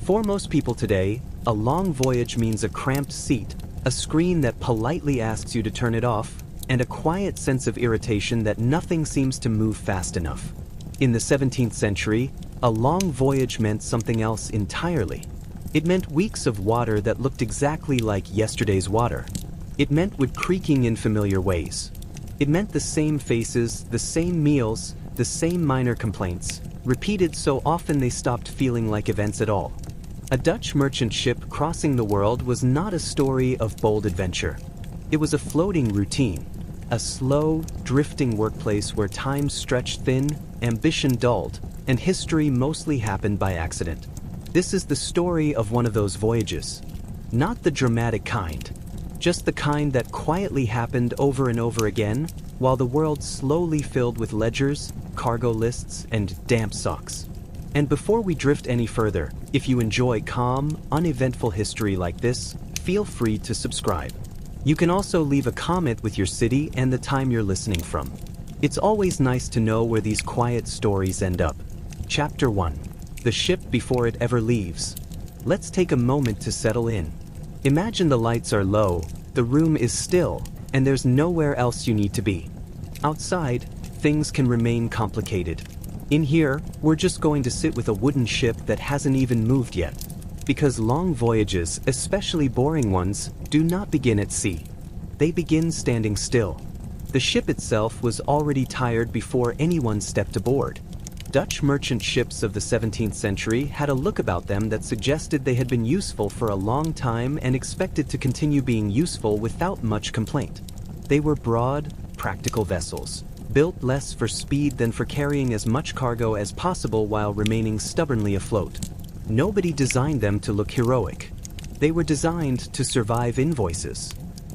For most people today, a long voyage means a cramped seat, a screen that politely asks you to turn it off, and a quiet sense of irritation that nothing seems to move fast enough. In the 17th century, a long voyage meant something else entirely. It meant weeks of water that looked exactly like yesterday's water. It meant wood creaking in familiar ways. It meant the same faces, the same meals, the same minor complaints, repeated so often they stopped feeling like events at all. A Dutch merchant ship crossing the world was not a story of bold adventure. It was a floating routine, a slow, drifting workplace where time stretched thin, ambition dulled, and history mostly happened by accident. This is the story of one of those voyages. Not the dramatic kind, just the kind that quietly happened over and over again, while the world slowly filled with ledgers, cargo lists, and damp socks. And before we drift any further, if you enjoy calm, uneventful history like this, feel free to subscribe. You can also leave a comment with your city and the time you're listening from. It's always nice to know where these quiet stories end up. Chapter 1. The ship before it ever leaves. Let's take a moment to settle in. Imagine the lights are low, the room is still, and there's nowhere else you need to be. Outside, things can remain complicated. In here, we're just going to sit with a wooden ship that hasn't even moved yet. Because long voyages, especially boring ones, do not begin at sea. They begin standing still. The ship itself was already tired before anyone stepped aboard. Dutch merchant ships of the 17th century had a look about them that suggested they had been useful for a long time and expected to continue being useful without much complaint. They were broad, practical vessels, built less for speed than for carrying as much cargo as possible while remaining stubbornly afloat. Nobody designed them to look heroic. They were designed to survive invoices.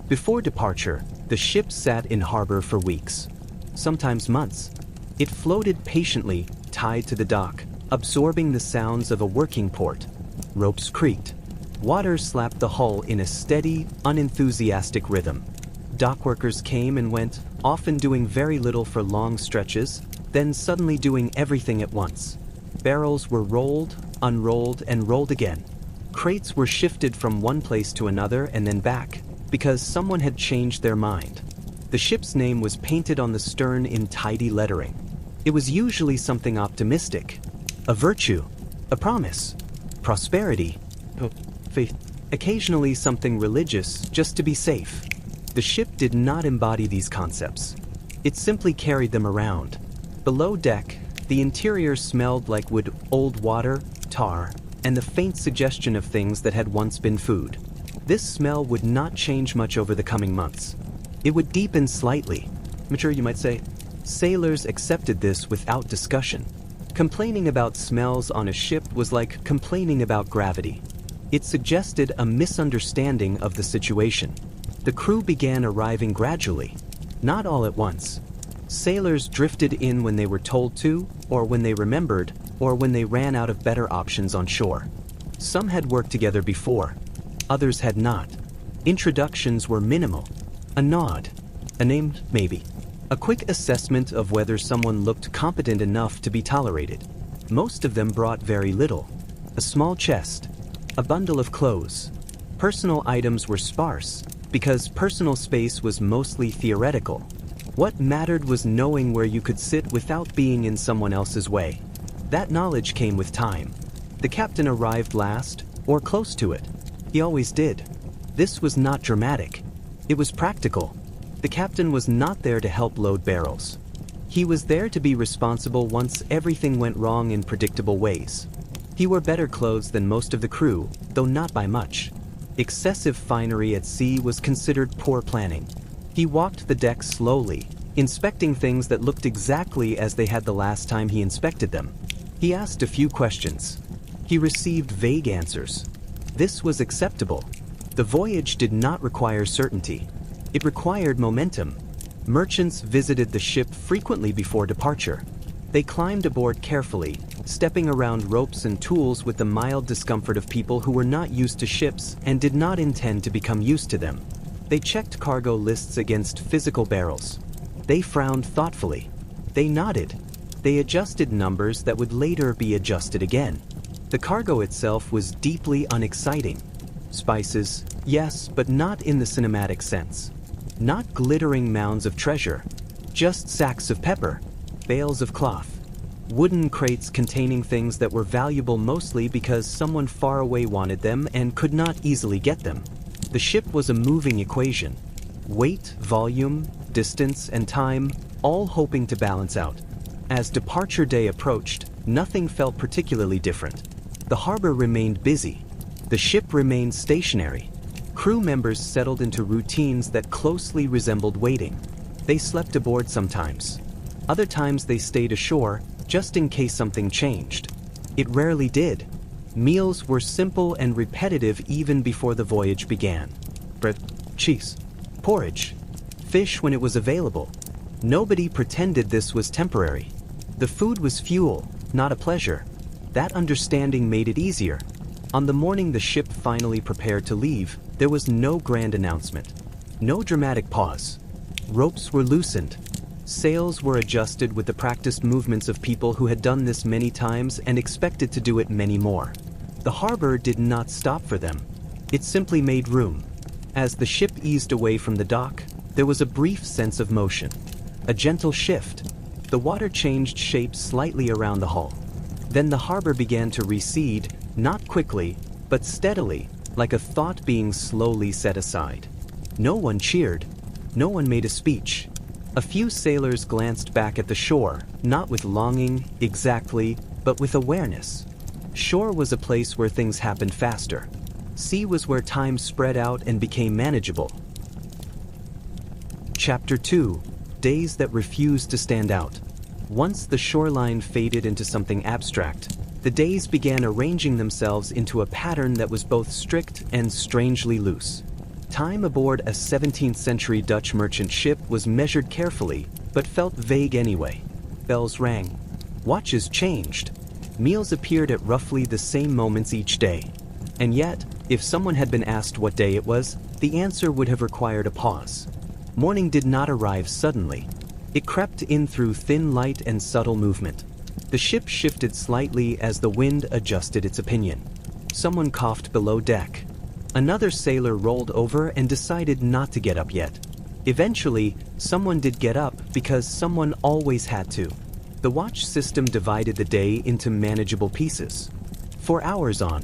Before departure, the ship sat in harbor for weeks, sometimes months. It floated patiently, tied to the dock, absorbing the sounds of a working port. Ropes creaked. Water slapped the hull in a steady, unenthusiastic rhythm. Dockworkers came and went, often doing very little for long stretches, then suddenly doing everything at once. Barrels were rolled, unrolled, and rolled again. Crates were shifted from one place to another and then back, because someone had changed their mind. The ship's name was painted on the stern in tidy lettering. It was usually something optimistic, a virtue, a promise, prosperity, faith, occasionally something religious just to be safe. The ship did not embody these concepts. It simply carried them around. Below deck, the interior smelled like wood, old water, tar, and the faint suggestion of things that had once been food. This smell would not change much over the coming months. It would deepen slightly. Mature, you might say. Sailors accepted this without discussion. Complaining about smells on a ship was like complaining about gravity. It suggested a misunderstanding of the situation. The crew began arriving gradually, not all at once. Sailors drifted in when they were told to, or when they remembered, or when they ran out of better options on shore. Some had worked together before, others had not. Introductions were minimal. A nod, a name maybe, a quick assessment of whether someone looked competent enough to be tolerated. Most of them brought very little. A small chest, a bundle of clothes. Personal items were sparse, because personal space was mostly theoretical. What mattered was knowing where you could sit without being in someone else's way. That knowledge came with time. The captain arrived last, or close to it. He always did. This was not dramatic. It was practical. The captain was not there to help load barrels. He was there to be responsible once everything went wrong in predictable ways. He wore better clothes than most of the crew, though not by much. Excessive finery at sea was considered poor planning. He walked the deck slowly, inspecting things that looked exactly as they had the last time he inspected them. He asked a few questions. He received vague answers. This was acceptable. The voyage did not require certainty. It required momentum. Merchants visited the ship frequently before departure. They climbed aboard carefully, stepping around ropes and tools with the mild discomfort of people who were not used to ships and did not intend to become used to them. They checked cargo lists against physical barrels. They frowned thoughtfully. They nodded. They adjusted numbers that would later be adjusted again. The cargo itself was deeply unexciting. Spices, yes, but not in the cinematic sense. Not glittering mounds of treasure, just sacks of pepper, bales of cloth, wooden crates containing things that were valuable mostly because someone far away wanted them and could not easily get them. The ship was a moving equation. Weight, volume, distance, and time, all hoping to balance out. As departure day approached, nothing felt particularly different. The harbor remained busy. The ship remained stationary. Crew members settled into routines that closely resembled waiting. They slept aboard sometimes. Other times they stayed ashore, just in case something changed. It rarely did. Meals were simple and repetitive even before the voyage began. Bread, cheese, porridge, fish when it was available. Nobody pretended this was temporary. The food was fuel, not a pleasure. That understanding made it easier. On the morning the ship finally prepared to leave, there was no grand announcement. No dramatic pause. Ropes were loosened. Sails were adjusted with the practiced movements of people who had done this many times and expected to do it many more. The harbor did not stop for them. It simply made room. As the ship eased away from the dock, there was a brief sense of motion. A gentle shift. The water changed shape slightly around the hull. Then the harbor began to recede, not quickly, but steadily, like a thought being slowly set aside. No one cheered. No one made a speech. A few sailors glanced back at the shore, not with longing, exactly, but with awareness. Shore was a place where things happened faster. Sea was where time spread out and became manageable. Chapter 2. Days that refused to stand out. Once the shoreline faded into something abstract, the days began arranging themselves into a pattern that was both strict and strangely loose. Time aboard a 17th-century Dutch merchant ship was measured carefully, but felt vague anyway. Bells rang. Watches changed. Meals appeared at roughly the same moments each day. And yet, if someone had been asked what day it was, the answer would have required a pause. Morning did not arrive suddenly. It crept in through thin light and subtle movement. The ship shifted slightly as the wind adjusted its opinion. Someone coughed below deck. Another sailor rolled over and decided not to get up yet. Eventually, someone did get up because someone always had to. The watch system divided the day into manageable pieces. 4 hours on,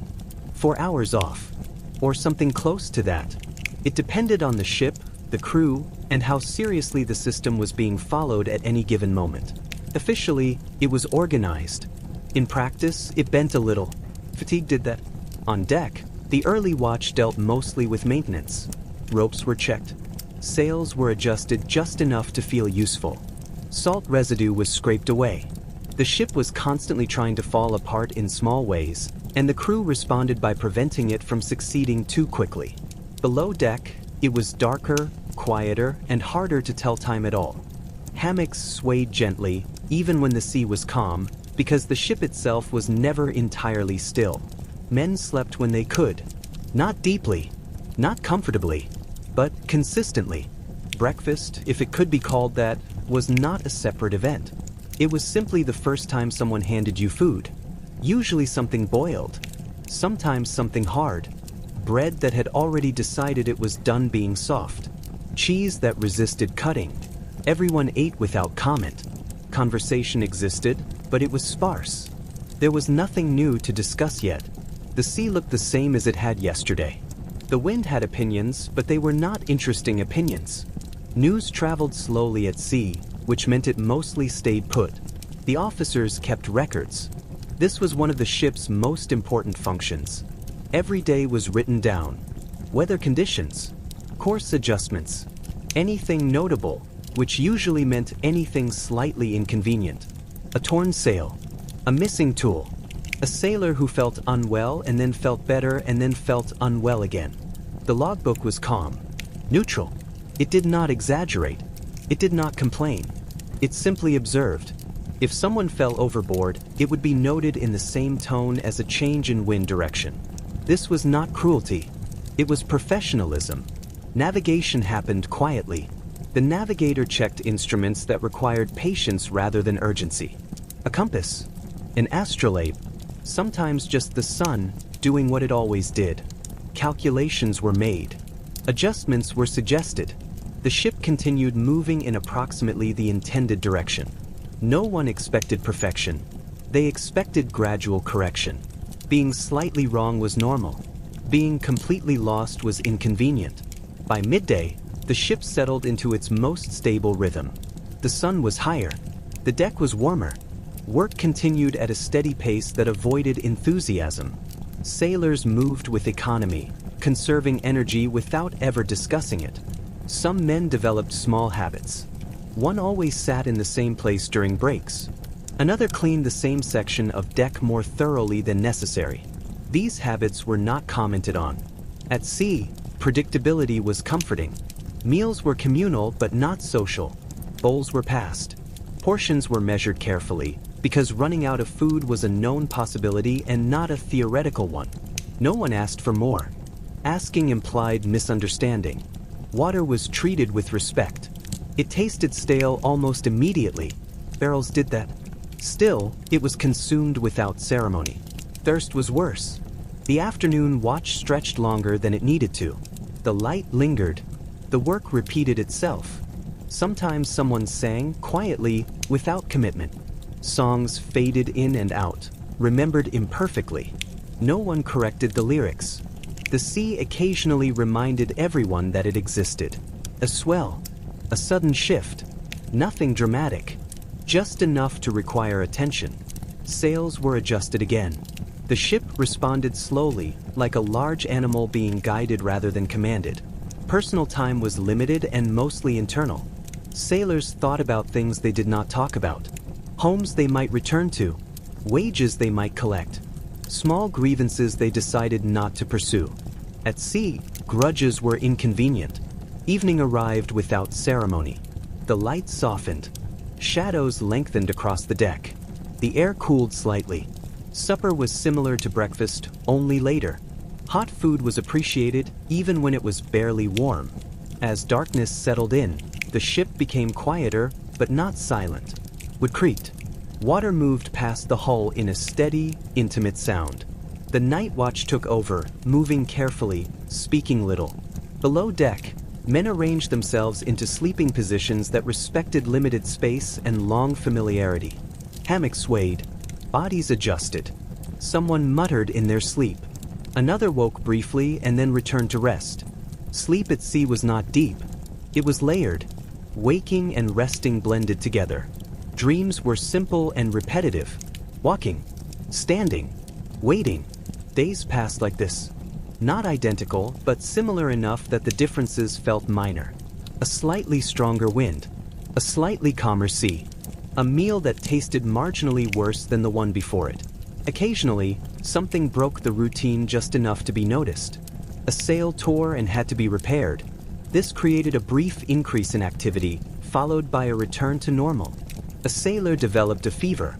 4 hours off, or something close to that. It depended on the ship, the crew, and how seriously the system was being followed at any given moment. Officially, it was organized. In practice, it bent a little. Fatigue did that. On deck, the early watch dealt mostly with maintenance. Ropes were checked. Sails were adjusted just enough to feel useful. Salt residue was scraped away. The ship was constantly trying to fall apart in small ways, and the crew responded by preventing it from succeeding too quickly. Below deck, it was darker, quieter, and harder to tell time at all. Hammocks swayed gently, even when the sea was calm, because the ship itself was never entirely still. Men slept when they could. Not deeply, not comfortably, but consistently. Breakfast, if it could be called that, was not a separate event. It was simply the first time someone handed you food. Usually something boiled. Sometimes something hard. Bread that had already decided it was done being soft. Cheese that resisted cutting. Everyone ate without comment. Conversation existed, but it was sparse. There was nothing new to discuss yet. The sea looked the same as it had yesterday. The wind had opinions, but they were not interesting opinions. News traveled slowly at sea, which meant it mostly stayed put. The officers kept records. This was one of the ship's most important functions. Every day was written down. Weather conditions, course adjustments, anything notable, which usually meant anything slightly inconvenient. A torn sail, a missing tool, a sailor who felt unwell and then felt better and then felt unwell again. The logbook was calm, neutral. It did not exaggerate. It did not complain. It simply observed. If someone fell overboard, it would be noted in the same tone as a change in wind direction. This was not cruelty. It was professionalism. Navigation happened quietly. The navigator checked instruments that required patience rather than urgency. A compass, an astrolabe, Sometimes just the sun, doing what it always did. Calculations were made. Adjustments were suggested. The ship continued moving in approximately the intended direction. No one expected perfection. They expected gradual correction. Being slightly wrong was normal. Being completely lost was inconvenient. By midday, the ship settled into its most stable rhythm. The sun was higher. The deck was warmer. Work continued at a steady pace that avoided enthusiasm. Sailors moved with economy, conserving energy without ever discussing it. Some men developed small habits. One always sat in the same place during breaks. Another cleaned the same section of deck more thoroughly than necessary. These habits were not commented on. At sea, predictability was comforting. Meals were communal but not social. Bowls were passed. Portions were measured carefully, because running out of food was a known possibility and not a theoretical one. No one asked for more. Asking implied misunderstanding. Water was treated with respect. It tasted stale almost immediately. Barrels did that. Still, it was consumed without ceremony. Thirst was worse. The afternoon watch stretched longer than it needed to. The light lingered. The work repeated itself. Sometimes someone sang quietly without commitment. Songs faded in and out, remembered imperfectly. No one corrected the lyrics. The sea occasionally reminded everyone that it existed. A swell, a sudden shift, nothing dramatic, just enough to require attention. Sails were adjusted again. The ship responded slowly, like a large animal being guided rather than commanded. Personal time was limited and mostly internal. Sailors thought about things they did not talk about. Homes they might return to. Wages they might collect. Small grievances they decided not to pursue. At sea, grudges were inconvenient. Evening arrived without ceremony. The light softened. Shadows lengthened across the deck. The air cooled slightly. Supper was similar to breakfast, only later. Hot food was appreciated even when it was barely warm. As darkness settled in, the ship became quieter, but not silent. Wood creaked. Water moved past the hull in a steady, intimate sound. The night watch took over, moving carefully, speaking little. Below deck, men arranged themselves into sleeping positions that respected limited space and long familiarity. Hammocks swayed. Bodies adjusted. Someone muttered in their sleep. Another woke briefly and then returned to rest. Sleep at sea was not deep. It was layered. Waking and resting blended together. Dreams were simple and repetitive. Walking, standing, waiting. Days passed like this. Not identical, but similar enough that the differences felt minor. A slightly stronger wind. A slightly calmer sea. A meal that tasted marginally worse than the one before it. Occasionally, something broke the routine just enough to be noticed. A sail tore and had to be repaired. This created a brief increase in activity, followed by a return to normal. A sailor developed a fever.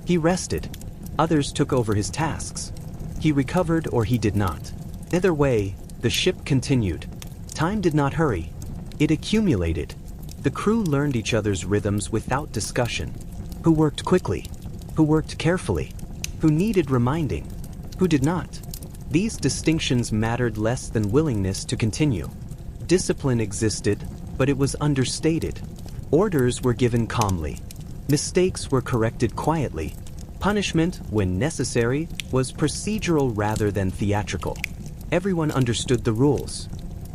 He rested. Others took over his tasks. He recovered or he did not. Either way, the ship continued. Time did not hurry. It accumulated. The crew learned each other's rhythms without discussion. Who worked quickly? Who worked carefully? Who needed reminding? Who did not? These distinctions mattered less than willingness to continue. Discipline existed, but it was understated. Orders were given calmly. Mistakes were corrected quietly. Punishment, when necessary, was procedural rather than theatrical. Everyone understood the rules.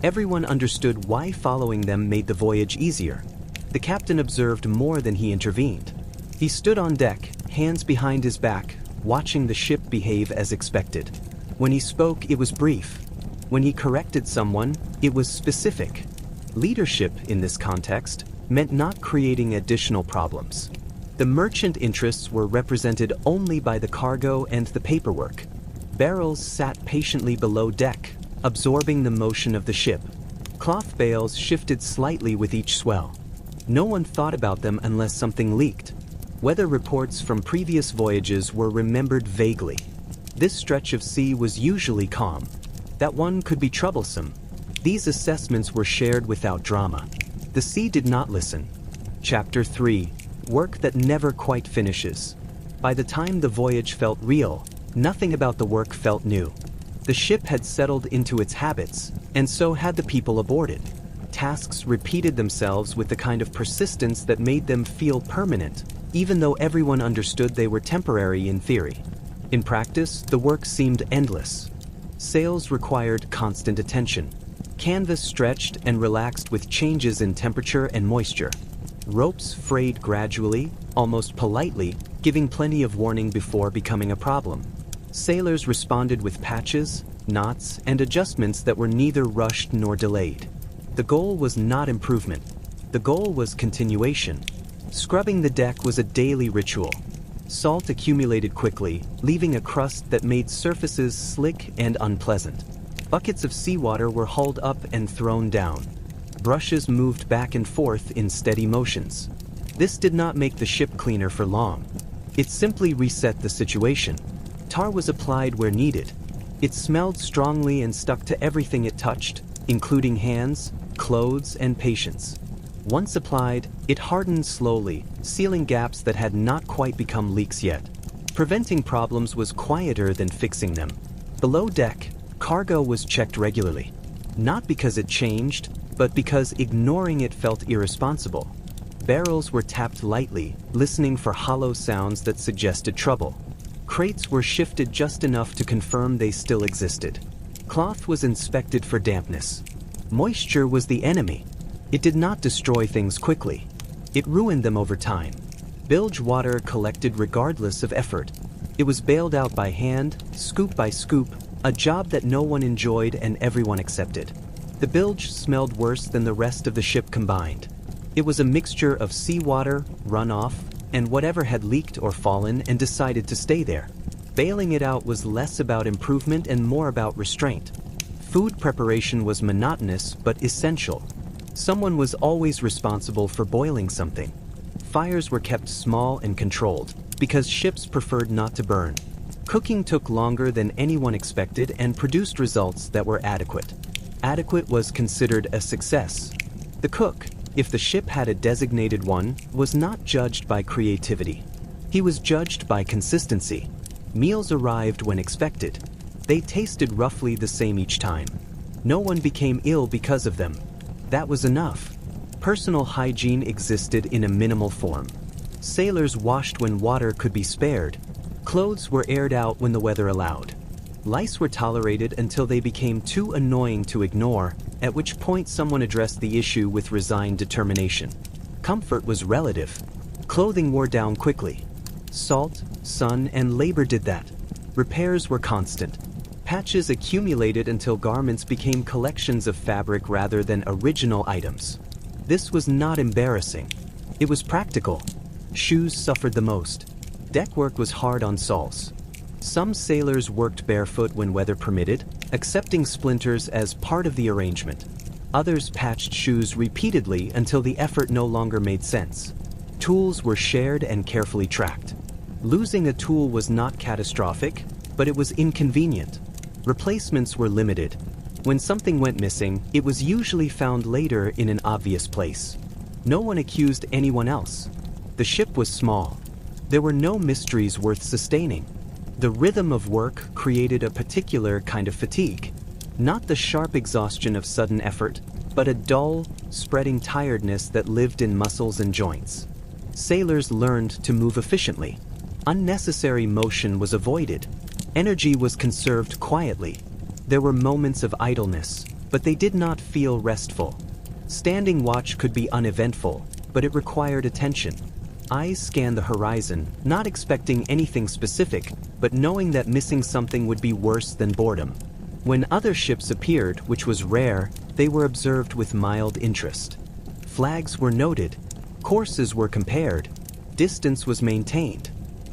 Everyone understood why following them made the voyage easier. The captain observed more than he intervened. He stood on deck, hands behind his back, watching the ship behave as expected. When he spoke, it was brief. When he corrected someone, it was specific. Leadership, in this context, meant not creating additional problems. The merchant interests were represented only by the cargo and the paperwork. Barrels sat patiently below deck, absorbing the motion of the ship. Cloth bales shifted slightly with each swell. No one thought about them unless something leaked. Weather reports from previous voyages were remembered vaguely. This stretch of sea was usually calm. That one could be troublesome. These assessments were shared without drama. The sea did not listen. Chapter 3. Work that never quite finishes. By the time the voyage felt real, Nothing about the work felt new. The ship had settled into its habits, and so had the people aboard it. Tasks repeated themselves with the kind of persistence that made them feel permanent, even though everyone understood they were temporary in theory. In practice, the work seemed endless. Sails required constant attention. Canvas stretched and relaxed with changes in temperature and moisture. Ropes frayed gradually, almost politely, giving plenty of warning before becoming a problem. Sailors responded with patches, knots, and adjustments that were neither rushed nor delayed. The goal was not improvement. The goal was continuation. Scrubbing the deck was a daily ritual. Salt accumulated quickly, leaving a crust that made surfaces slick and unpleasant. Buckets of seawater were hauled up and thrown down. Brushes moved back and forth in steady motions. This did not make the ship cleaner for long. It simply reset the situation. Tar was applied where needed. It smelled strongly and stuck to everything it touched, including hands, clothes, and patience. Once applied, it hardened slowly, sealing gaps that had not quite become leaks yet. Preventing problems was quieter than fixing them. Below deck, cargo was checked regularly. Not because it changed, but because ignoring it felt irresponsible. Barrels were tapped lightly, listening for hollow sounds that suggested trouble. Crates were shifted just enough to confirm they still existed. Cloth was inspected for dampness. Moisture was the enemy. It did not destroy things quickly. It ruined them over time. Bilge water collected regardless of effort. It was bailed out by hand, scoop by scoop, a job that no one enjoyed and everyone accepted. The bilge smelled worse than the rest of the ship combined. It was a mixture of seawater, runoff, and whatever had leaked or fallen and decided to stay there. Bailing it out was less about improvement and more about restraint. Food preparation was monotonous but essential. Someone was always responsible for boiling something. Fires were kept small and controlled, because ships preferred not to burn. Cooking took longer than anyone expected and produced results that were adequate. Adequate was considered a success. The cook, if the ship had a designated one, was not judged by creativity. He was judged by consistency. Meals arrived when expected. They tasted roughly the same each time. No one became ill because of them. That was enough. Personal hygiene existed in a minimal form. Sailors washed when water could be spared. Clothes were aired out when the weather allowed. Lice were tolerated until they became too annoying to ignore, at which point someone addressed the issue with resigned determination. Comfort was relative. Clothing wore down quickly. Salt, sun, and labor did that. Repairs were constant. Patches accumulated until garments became collections of fabric rather than original items. This was not embarrassing. It was practical. Shoes suffered the most. Deckwork was hard on soles. Some sailors worked barefoot when weather permitted, accepting splinters as part of the arrangement. Others patched shoes repeatedly until the effort no longer made sense. Tools were shared and carefully tracked. Losing a tool was not catastrophic, but it was inconvenient. Replacements were limited. When something went missing, it was usually found later in an obvious place. No one accused anyone else. The ship was small. There were no mysteries worth sustaining. The rhythm of work created a particular kind of fatigue. Not the sharp exhaustion of sudden effort, but a dull, spreading tiredness that lived in muscles and joints. Sailors learned to move efficiently. Unnecessary motion was avoided. Energy was conserved quietly. There were moments of idleness, but they did not feel restful. Standing watch could be uneventful, but it required attention. Eyes scanned the horizon, not expecting anything specific, but knowing that missing something would be worse than boredom. When other ships appeared, which was rare, they were observed with mild interest. Flags were noted. Courses were compared. Distance was maintained.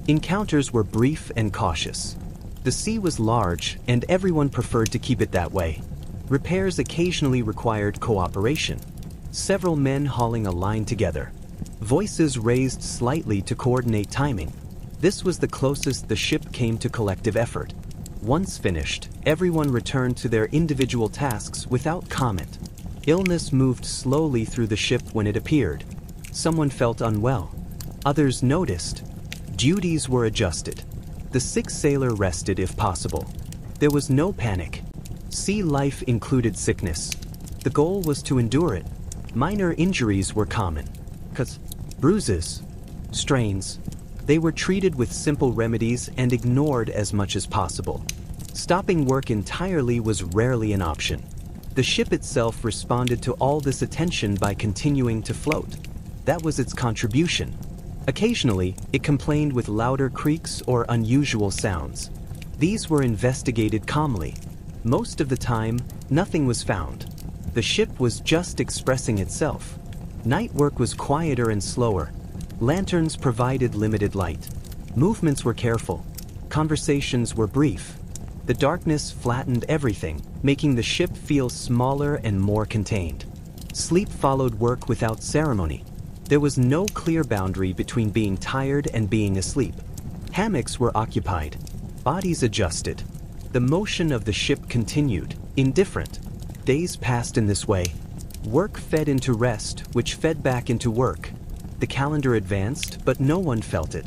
Encounters were brief and cautious. The sea was large, and everyone preferred to keep it that way. Repairs occasionally required cooperation. Several men hauling a line together. Voices raised slightly to coordinate timing. This was the closest the ship came to collective effort. Once finished, everyone returned to their individual tasks without comment. Illness moved slowly through the ship when it appeared. Someone felt unwell. Others noticed. Duties were adjusted. The sick sailor rested if possible. There was no panic. Sea life included sickness. The goal was to endure it. Minor injuries were common. Bruises, strains. They were treated with simple remedies and ignored as much as possible. Stopping work entirely was rarely an option. The ship itself responded to all this attention by continuing to float. That was its contribution. Occasionally, it complained with louder creaks or unusual sounds. These were investigated calmly. Most of the time, nothing was found. The ship was just expressing itself. Night work was quieter and slower. Lanterns provided limited light. Movements were careful. Conversations were brief. The darkness flattened everything, making the ship feel smaller and more contained. Sleep followed work without ceremony. There was no clear boundary between being tired and being asleep. Hammocks were occupied. Bodies adjusted. The motion of the ship continued, indifferent. Days passed in this way. Work fed into rest, which fed back into work. The calendar advanced, but no one felt it.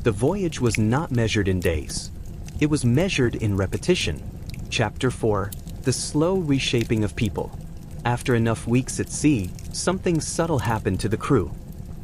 The voyage was not measured in days. It was measured in repetition. Chapter 4: The Slow Reshaping of People. After enough weeks at sea, something subtle happened to the crew.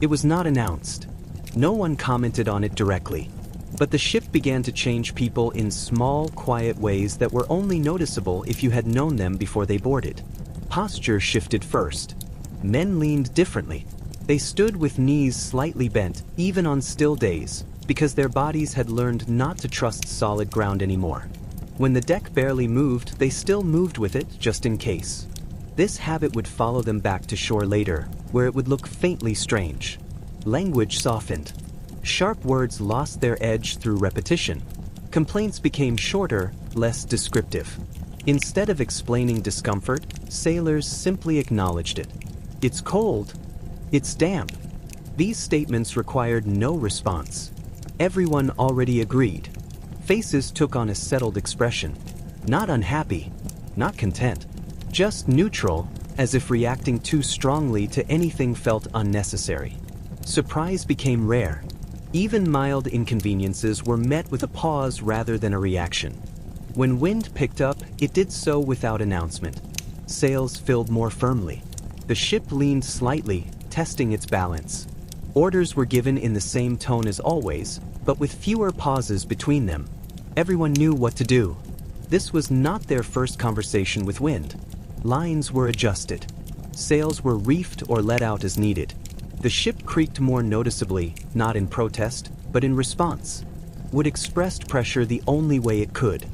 It was not announced. No one commented on it directly. But the ship began to change people in small, quiet ways that were only noticeable if you had known them before they boarded. Posture shifted first. Men leaned differently. They stood with knees slightly bent, even on still days, because their bodies had learned not to trust solid ground anymore. When the deck barely moved, they still moved with it, just in case. This habit would follow them back to shore later, where it would look faintly strange. Language softened. Sharp words lost their edge through repetition. Complaints became shorter, less descriptive. Instead of explaining discomfort, sailors simply acknowledged it. It's cold. It's damp. These statements required no response. Everyone already agreed. Faces took on a settled expression. Not unhappy, not content, just neutral, as if reacting too strongly to anything felt unnecessary. Surprise became rare. Even mild inconveniences were met with a pause rather than a reaction. When wind picked up, it did so without announcement. Sails filled more firmly. The ship leaned slightly, testing its balance. Orders were given in the same tone as always, but with fewer pauses between them. Everyone knew what to do. This was not their first conversation with wind. Lines were adjusted. Sails were reefed or let out as needed. The ship creaked more noticeably, not in protest, but in response. Wood expressed pressure the only way it could.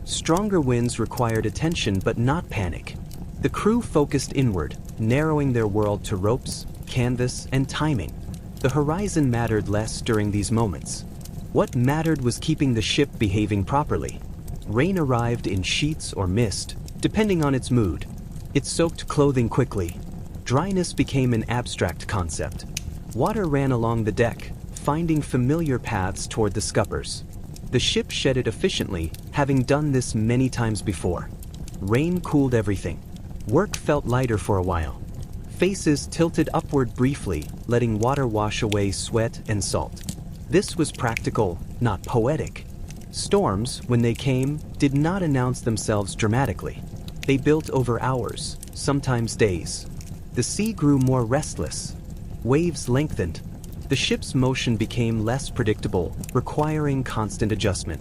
Stronger winds required attention but not panic. The crew focused inward, narrowing their world to ropes, canvas, and timing. The horizon mattered less during these moments. What mattered was keeping the ship behaving properly. Rain arrived in sheets or mist, depending on its mood. It soaked clothing quickly. Dryness became an abstract concept. Water ran along the deck, finding familiar paths toward the scuppers. The ship shedded efficiently, having done this many times before. Rain cooled everything. Work felt lighter for a while. Faces tilted upward briefly, letting water wash away sweat and salt. This was practical, not poetic. Storms, when they came, did not announce themselves dramatically. They built over hours, sometimes days. The sea grew more restless. Waves lengthened. The ship's motion became less predictable, requiring constant adjustment.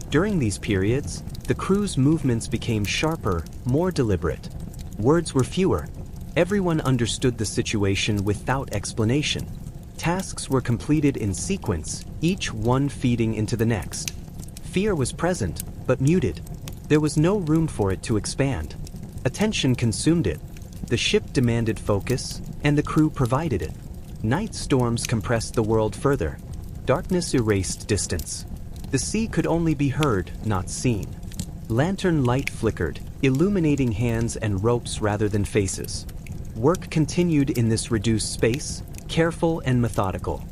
During these periods, the crew's movements became sharper, more deliberate. Words were fewer. Everyone understood the situation without explanation. Tasks were completed in sequence, each one feeding into the next. Fear was present, but muted. There was no room for it to expand. Attention consumed it. The ship demanded focus, and the crew provided it. Night storms compressed the world further. Darkness erased distance. The sea could only be heard, not seen. Lantern light flickered, illuminating hands and ropes rather than faces. Work continued in this reduced space, careful and methodical.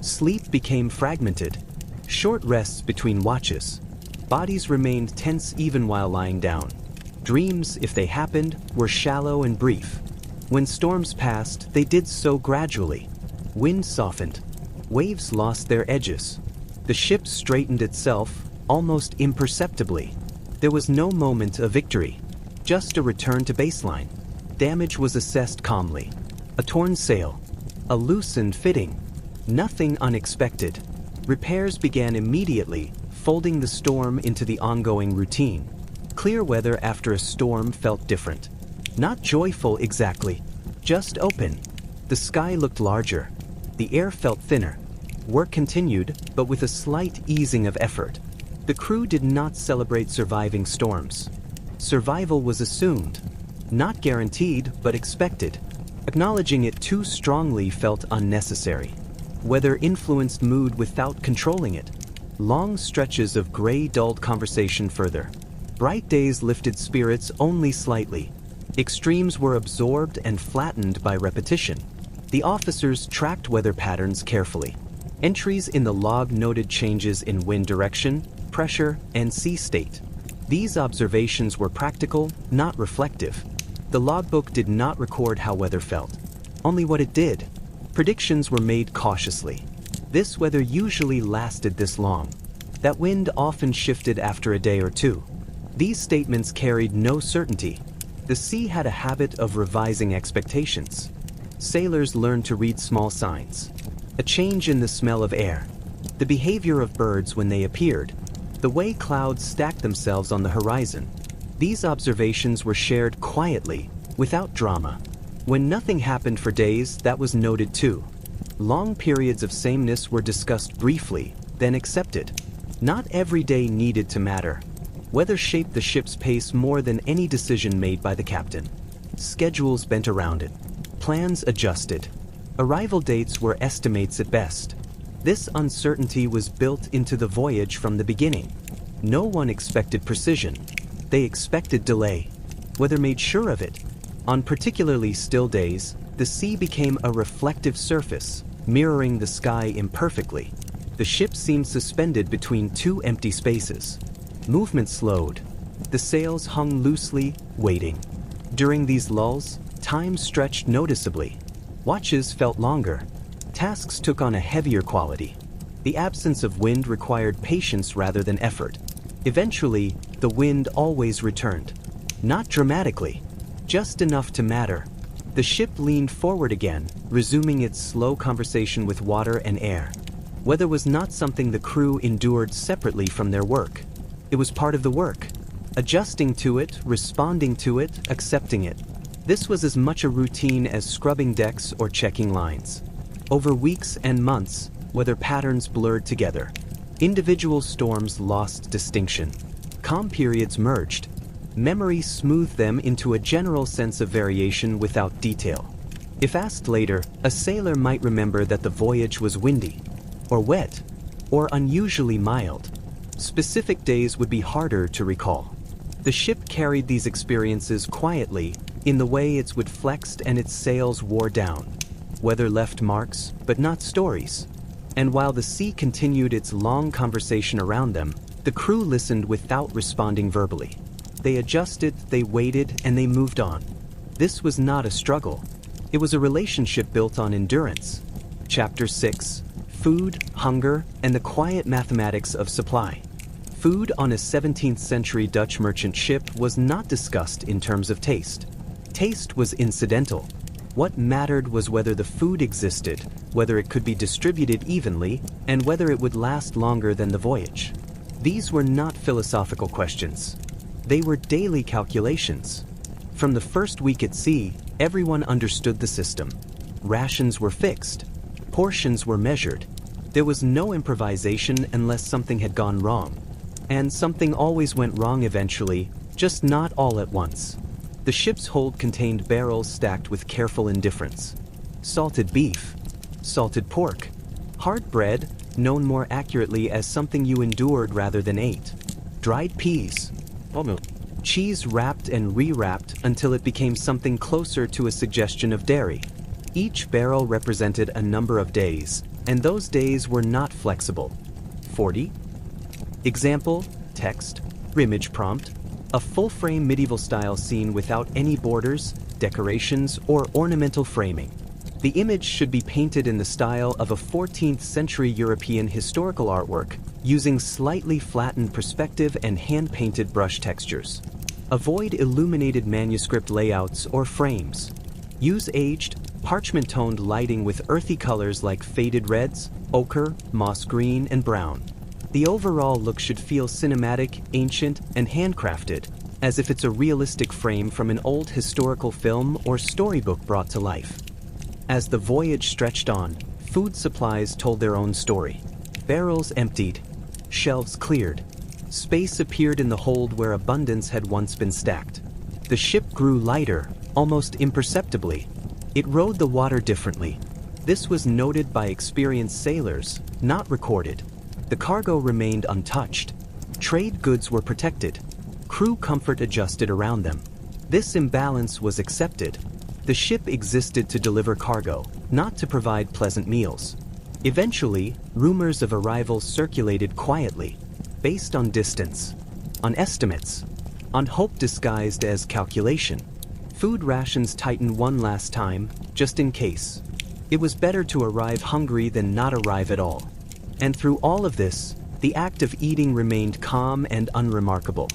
Sleep became fragmented. Short rests between watches. Bodies remained tense even while lying down. Dreams, if they happened, were shallow and brief. When storms passed, they did so gradually. Wind softened. Waves lost their edges. The ship straightened itself, almost imperceptibly. There was no moment of victory, just a return to baseline. Damage was assessed calmly. A torn sail, a loosened fitting, nothing unexpected. Repairs began immediately, folding the storm into the ongoing routine. Clear weather after a storm felt different. Not joyful exactly, just open. The sky looked larger. The air felt thinner. Work continued, but with a slight easing of effort. The crew did not celebrate surviving storms. Survival was assumed, not guaranteed, but expected. Acknowledging it too strongly felt unnecessary. Weather influenced mood without controlling it. Long stretches of gray dulled conversation further. Bright days lifted spirits only slightly. Extremes were absorbed and flattened by repetition. The officers tracked weather patterns carefully. Entries in the log noted changes in wind direction, pressure, and sea state. These observations were practical, not reflective. The logbook did not record how weather felt, only what it did. Predictions were made cautiously. This weather usually lasted this long. That wind often shifted after a day or two. These statements carried no certainty. The sea had a habit of revising expectations. Sailors learned to read small signs. A change in the smell of air, the behavior of birds when they appeared, the way clouds stacked themselves on the horizon. These observations were shared quietly, without drama. When nothing happened for days, that was noted too. Long periods of sameness were discussed briefly, then accepted. Not every day needed to matter. Weather shaped the ship's pace more than any decision made by the captain. Schedules bent around it. Plans adjusted. Arrival dates were estimates at best. This uncertainty was built into the voyage from the beginning. No one expected precision. They expected delay. Weather made sure of it. On particularly still days, the sea became a reflective surface, mirroring the sky imperfectly. The ship seemed suspended between two empty spaces. Movement slowed. The sails hung loosely, waiting. During these lulls, time stretched noticeably. Watches felt longer. Tasks took on a heavier quality. The absence of wind required patience rather than effort. Eventually, the wind always returned. Not dramatically, just enough to matter. The ship leaned forward again, resuming its slow conversation with water and air. Weather was not something the crew endured separately from their work. It was part of the work. Adjusting to it, responding to it, accepting it. This was as much a routine as scrubbing decks or checking lines. Over weeks and months, weather patterns blurred together. Individual storms lost distinction. Calm periods merged. Memory smoothed them into a general sense of variation without detail. If asked later, a sailor might remember that the voyage was windy, or wet, or unusually mild. Specific days would be harder to recall. The ship carried these experiences quietly, in the way its wood flexed and its sails wore down. Weather left marks, but not stories. And while the sea continued its long conversation around them, the crew listened without responding verbally. They adjusted, they waited, and they moved on. This was not a struggle. It was a relationship built on endurance. Chapter 6: Food, Hunger, and the Quiet Mathematics of Supply. Food on a 17th century Dutch merchant ship was not discussed in terms of taste. Taste was incidental. What mattered was whether the food existed, whether it could be distributed evenly, and whether it would last longer than the voyage. These were not philosophical questions. They were daily calculations. From the first week at sea, everyone understood the system. Rations were fixed. Portions were measured. There was no improvisation unless something had gone wrong. And something always went wrong eventually, just not all at once. The ship's hold contained barrels stacked with careful indifference. Salted beef, salted pork, hard bread, known more accurately as something you endured rather than ate, dried peas, cheese wrapped and re-wrapped until it became something closer to a suggestion of dairy. Each barrel represented a number of days, and those days were not flexible. 40. Example, text, image prompt, a full-frame medieval-style scene without any borders, decorations, or ornamental framing. The image should be painted in the style of a 14th-century European historical artwork, using slightly flattened perspective and hand-painted brush textures. Avoid illuminated manuscript layouts or frames. Use aged, parchment-toned lighting with earthy colors like faded reds, ochre, moss green, and brown. The overall look should feel cinematic, ancient, and handcrafted, as if it's a realistic frame from an old historical film or storybook brought to life. As the voyage stretched on, food supplies told their own story. Barrels emptied, shelves cleared. Space appeared in the hold where abundance had once been stacked. The ship grew lighter, almost imperceptibly. It rode the water differently. This was noted by experienced sailors, not recorded. The cargo remained untouched. Trade goods were protected. Crew comfort adjusted around them. This imbalance was accepted. The ship existed to deliver cargo, not to provide pleasant meals. Eventually, rumors of arrivals circulated quietly, based on distance, on estimates, on hope disguised as calculation. Food rations tightened one last time, just in case. It was better to arrive hungry than not arrive at all. And through all of this, the act of eating remained calm and unremarkable.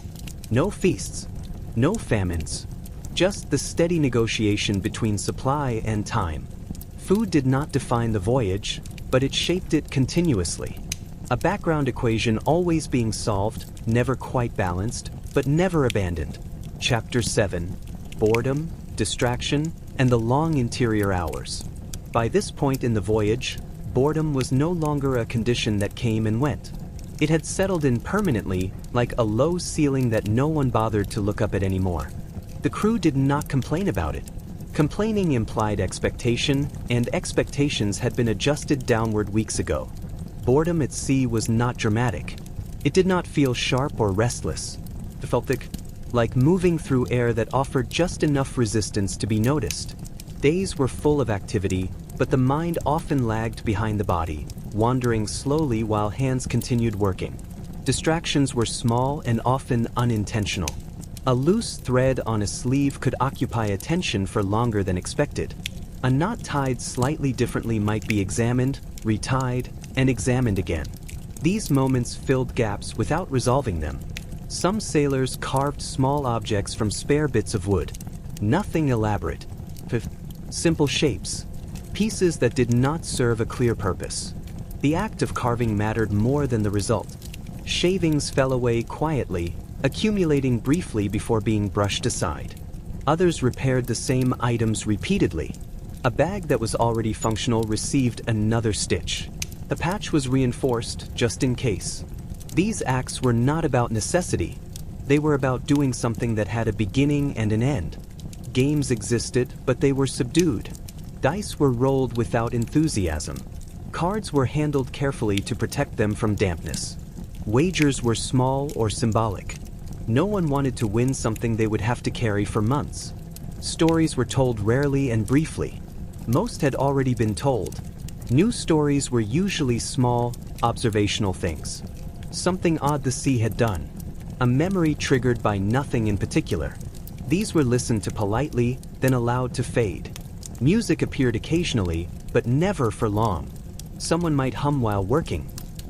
No feasts, no famines, just the steady negotiation between supply and time. Food did not define the voyage, but it shaped it continuously. A background equation always being solved, never quite balanced, but never abandoned. Chapter 7: Boredom, Distraction, and the Long Interior Hours. By this point in the voyage, boredom was no longer a condition that came and went. It had settled in permanently, like a low ceiling that no one bothered to look up at anymore. The crew did not complain about it. Complaining implied expectation, and expectations had been adjusted downward weeks ago. Boredom at sea was not dramatic. It did not feel sharp or restless. It felt like moving through air that offered just enough resistance to be noticed. Days were full of activity, but the mind often lagged behind the body, wandering slowly while hands continued working. Distractions were small and often unintentional. A loose thread on a sleeve could occupy attention for longer than expected. A knot tied slightly differently might be examined, retied, and examined again. These moments filled gaps without resolving them. Some sailors carved small objects from spare bits of wood. Nothing elaborate. Simple shapes. Pieces that did not serve a clear purpose. The act of carving mattered more than the result. Shavings fell away quietly, accumulating briefly before being brushed aside. Others repaired the same items repeatedly. A bag that was already functional received another stitch. The patch was reinforced just in case. These acts were not about necessity. They were about doing something that had a beginning and an end. Games existed, but they were subdued. Dice were rolled without enthusiasm. Cards were handled carefully to protect them from dampness. Wagers were small or symbolic. No one wanted to win something they would have to carry for months. Stories were told rarely and briefly. Most had already been told. New stories were usually small, observational things. Something odd the sea had done. A memory triggered by nothing in particular. These were listened to politely, then allowed to fade. Music appeared occasionally, but never for long. Someone might hum while working.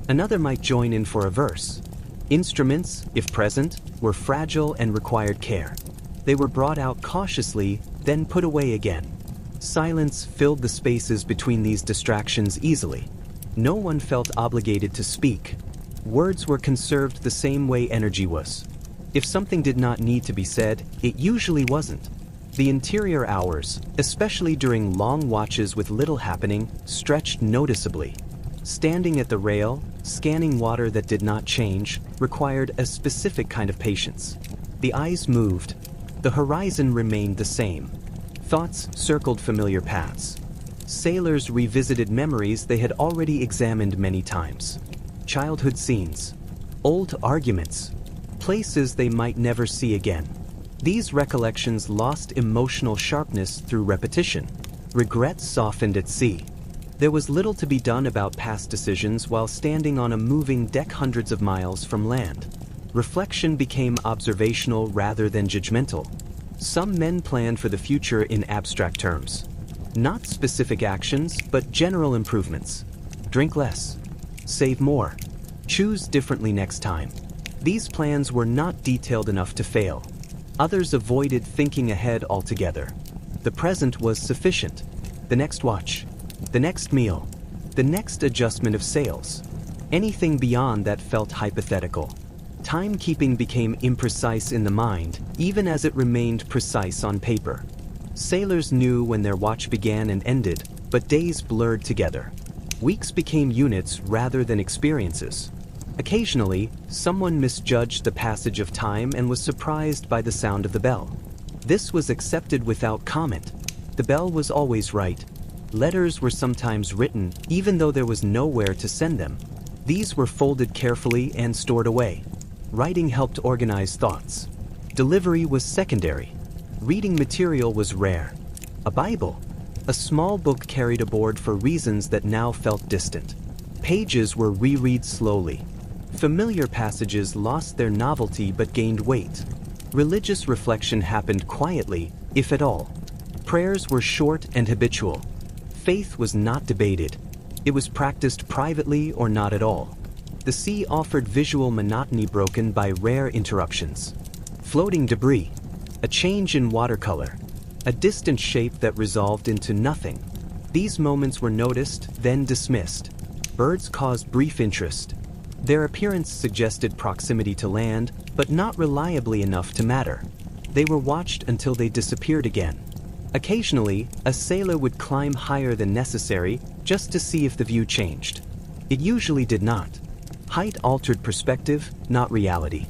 Another might join in for a verse. Instruments, if present, were fragile and required care. They were brought out cautiously, then put away again. Silence filled the spaces between these distractions easily. No one felt obligated to speak. Words were conserved the same way energy was. If something did not need to be said, it usually wasn't. The interior hours, especially during long watches with little happening, stretched noticeably. Standing at the rail, scanning water that did not change, required a specific kind of patience. The eyes moved. The horizon remained the same. Thoughts circled familiar paths. Sailors revisited memories they had already examined many times. Childhood scenes. Old arguments. Places they might never see again. These recollections lost emotional sharpness through repetition. Regrets softened at sea. There was little to be done about past decisions while standing on a moving deck hundreds of miles from land. Reflection became observational rather than judgmental. Some men planned for the future in abstract terms. Not specific actions, but general improvements. Drink less. Save more. Choose differently next time. These plans were not detailed enough to fail. Others avoided thinking ahead altogether. The present was sufficient. The next watch, the next meal, the next adjustment of sails. Anything beyond that felt hypothetical. Timekeeping became imprecise in the mind, even as it remained precise on paper. Sailors knew when their watch began and ended, but days blurred together. Weeks became units rather than experiences. Occasionally, someone misjudged the passage of time and was surprised by the sound of the bell. This was accepted without comment. The bell was always right. Letters were sometimes written, even though there was nowhere to send them. These were folded carefully and stored away. Writing helped organize thoughts. Delivery was secondary. Reading material was rare. A Bible, a small book carried aboard for reasons that now felt distant. Pages were reread slowly. Familiar passages lost their novelty but gained weight. Religious reflection happened quietly, if at all. Prayers were short and habitual. Faith was not debated. It was practiced privately or not at all. The sea offered visual monotony broken by rare interruptions. Floating debris, a change in watercolor, a distant shape that resolved into nothing. These moments were noticed, then dismissed. Birds caused brief interest. Their appearance suggested proximity to land, but not reliably enough to matter. They were watched until they disappeared again. Occasionally, a sailor would climb higher than necessary just to see if the view changed. It usually did not. Height altered perspective, not reality.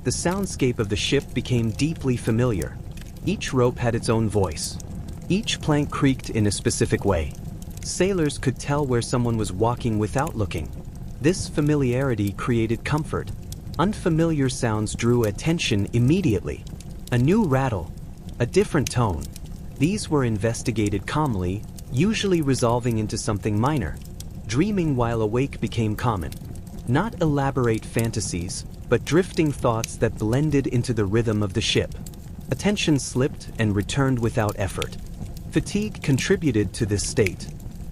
The soundscape of the ship became deeply familiar. Each rope had its own voice. Each plank creaked in a specific way. Sailors could tell where someone was walking without looking. This familiarity created comfort. Unfamiliar sounds drew attention immediately. A new rattle, a different tone. These were investigated calmly, usually resolving into something minor. Dreaming while awake became common. Not elaborate fantasies, but drifting thoughts that blended into the rhythm of the ship. Attention slipped and returned without effort. Fatigue contributed to this state.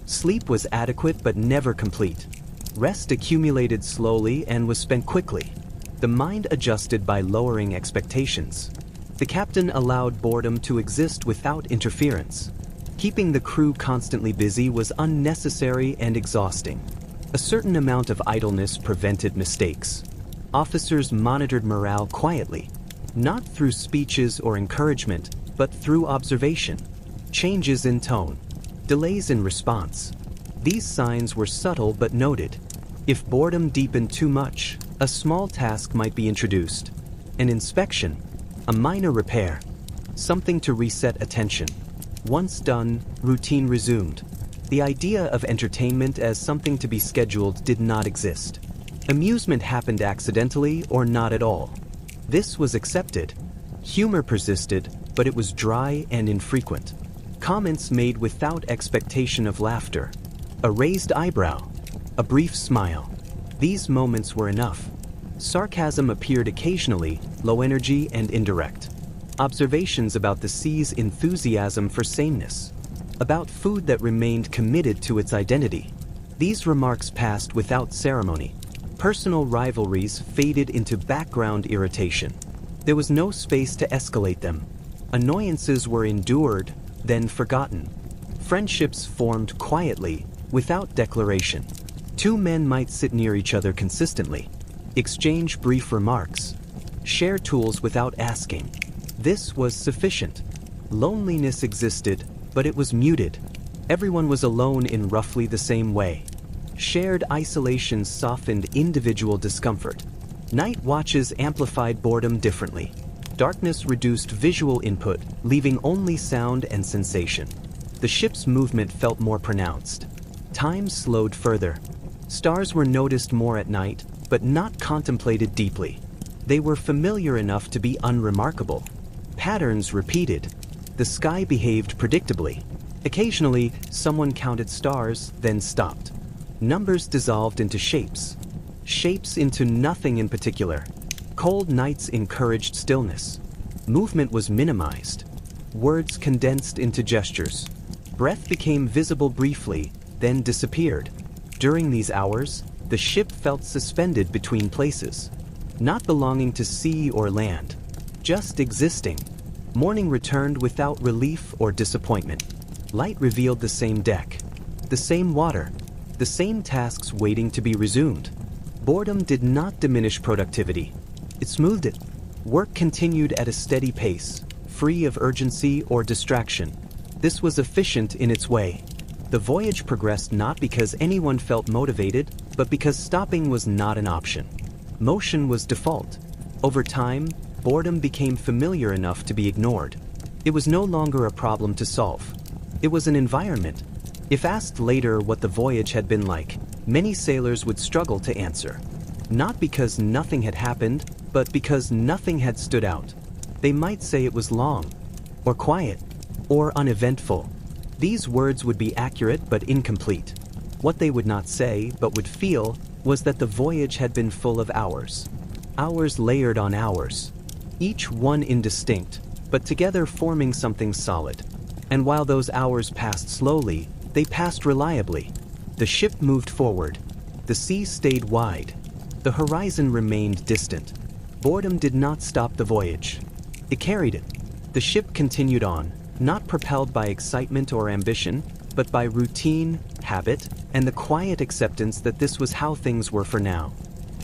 Sleep was adequate but never complete. Rest accumulated slowly and was spent quickly. The mind adjusted by lowering expectations. The captain allowed boredom to exist without interference. Keeping the crew constantly busy was unnecessary and exhausting. A certain amount of idleness prevented mistakes. Officers monitored morale quietly, not through speeches or encouragement, but through observation. Changes in tone, delays in response. These signs were subtle but noted. If boredom deepened too much, a small task might be introduced. An inspection, a minor repair, something to reset attention. Once done, routine resumed. The idea of entertainment as something to be scheduled did not exist. Amusement happened accidentally or not at all. This was accepted. Humor persisted, but it was dry and infrequent. Comments made without expectation of laughter. A raised eyebrow, a brief smile. These moments were enough. Sarcasm appeared occasionally, low energy and indirect. Observations about the sea's enthusiasm for sameness. About food that remained committed to its identity. These remarks passed without ceremony. Personal rivalries faded into background irritation. There was no space to escalate them. Annoyances were endured, then forgotten. Friendships formed quietly, without declaration. Two men might sit near each other consistently, exchange brief remarks, share tools without asking. This was sufficient. Loneliness existed, but it was muted. Everyone was alone in roughly the same way. Shared isolation softened individual discomfort. Night watches amplified boredom differently. Darkness reduced visual input, leaving only sound and sensation. The ship's movement felt more pronounced. Time slowed further. Stars were noticed more at night, but not contemplated deeply. They were familiar enough to be unremarkable. Patterns repeated. The sky behaved predictably. Occasionally, someone counted stars, then stopped. Numbers dissolved into shapes. Shapes into nothing in particular. Cold nights encouraged stillness. Movement was minimized. Words condensed into gestures. Breath became visible briefly, then disappeared. During these hours, The ship felt suspended between places, not belonging to sea or land, just existing. Morning returned without relief or disappointment. Light revealed the same deck, the same water, the same tasks waiting to be resumed. Boredom did not diminish productivity. It smoothed it. Work continued at a steady pace, free of urgency or distraction. This was efficient in its way. The voyage progressed not because anyone felt motivated, but because stopping was not an option. Motion was default. Over time, boredom became familiar enough to be ignored. It was no longer a problem to solve. It was an environment. If asked later what the voyage had been like, many sailors would struggle to answer. Not because nothing had happened, but because nothing had stood out. They might say it was long, or quiet, or uneventful. These words would be accurate but incomplete. What they would not say, but would feel, was that the voyage had been full of hours. Hours layered on hours. Each one indistinct, but together forming something solid. And while those hours passed slowly, they passed reliably. The ship moved forward. The sea stayed wide. The horizon remained distant. Boredom did not stop the voyage. It carried it. The ship continued on, not propelled by excitement or ambition, but by routine, habit, and the quiet acceptance that this was how things were for now.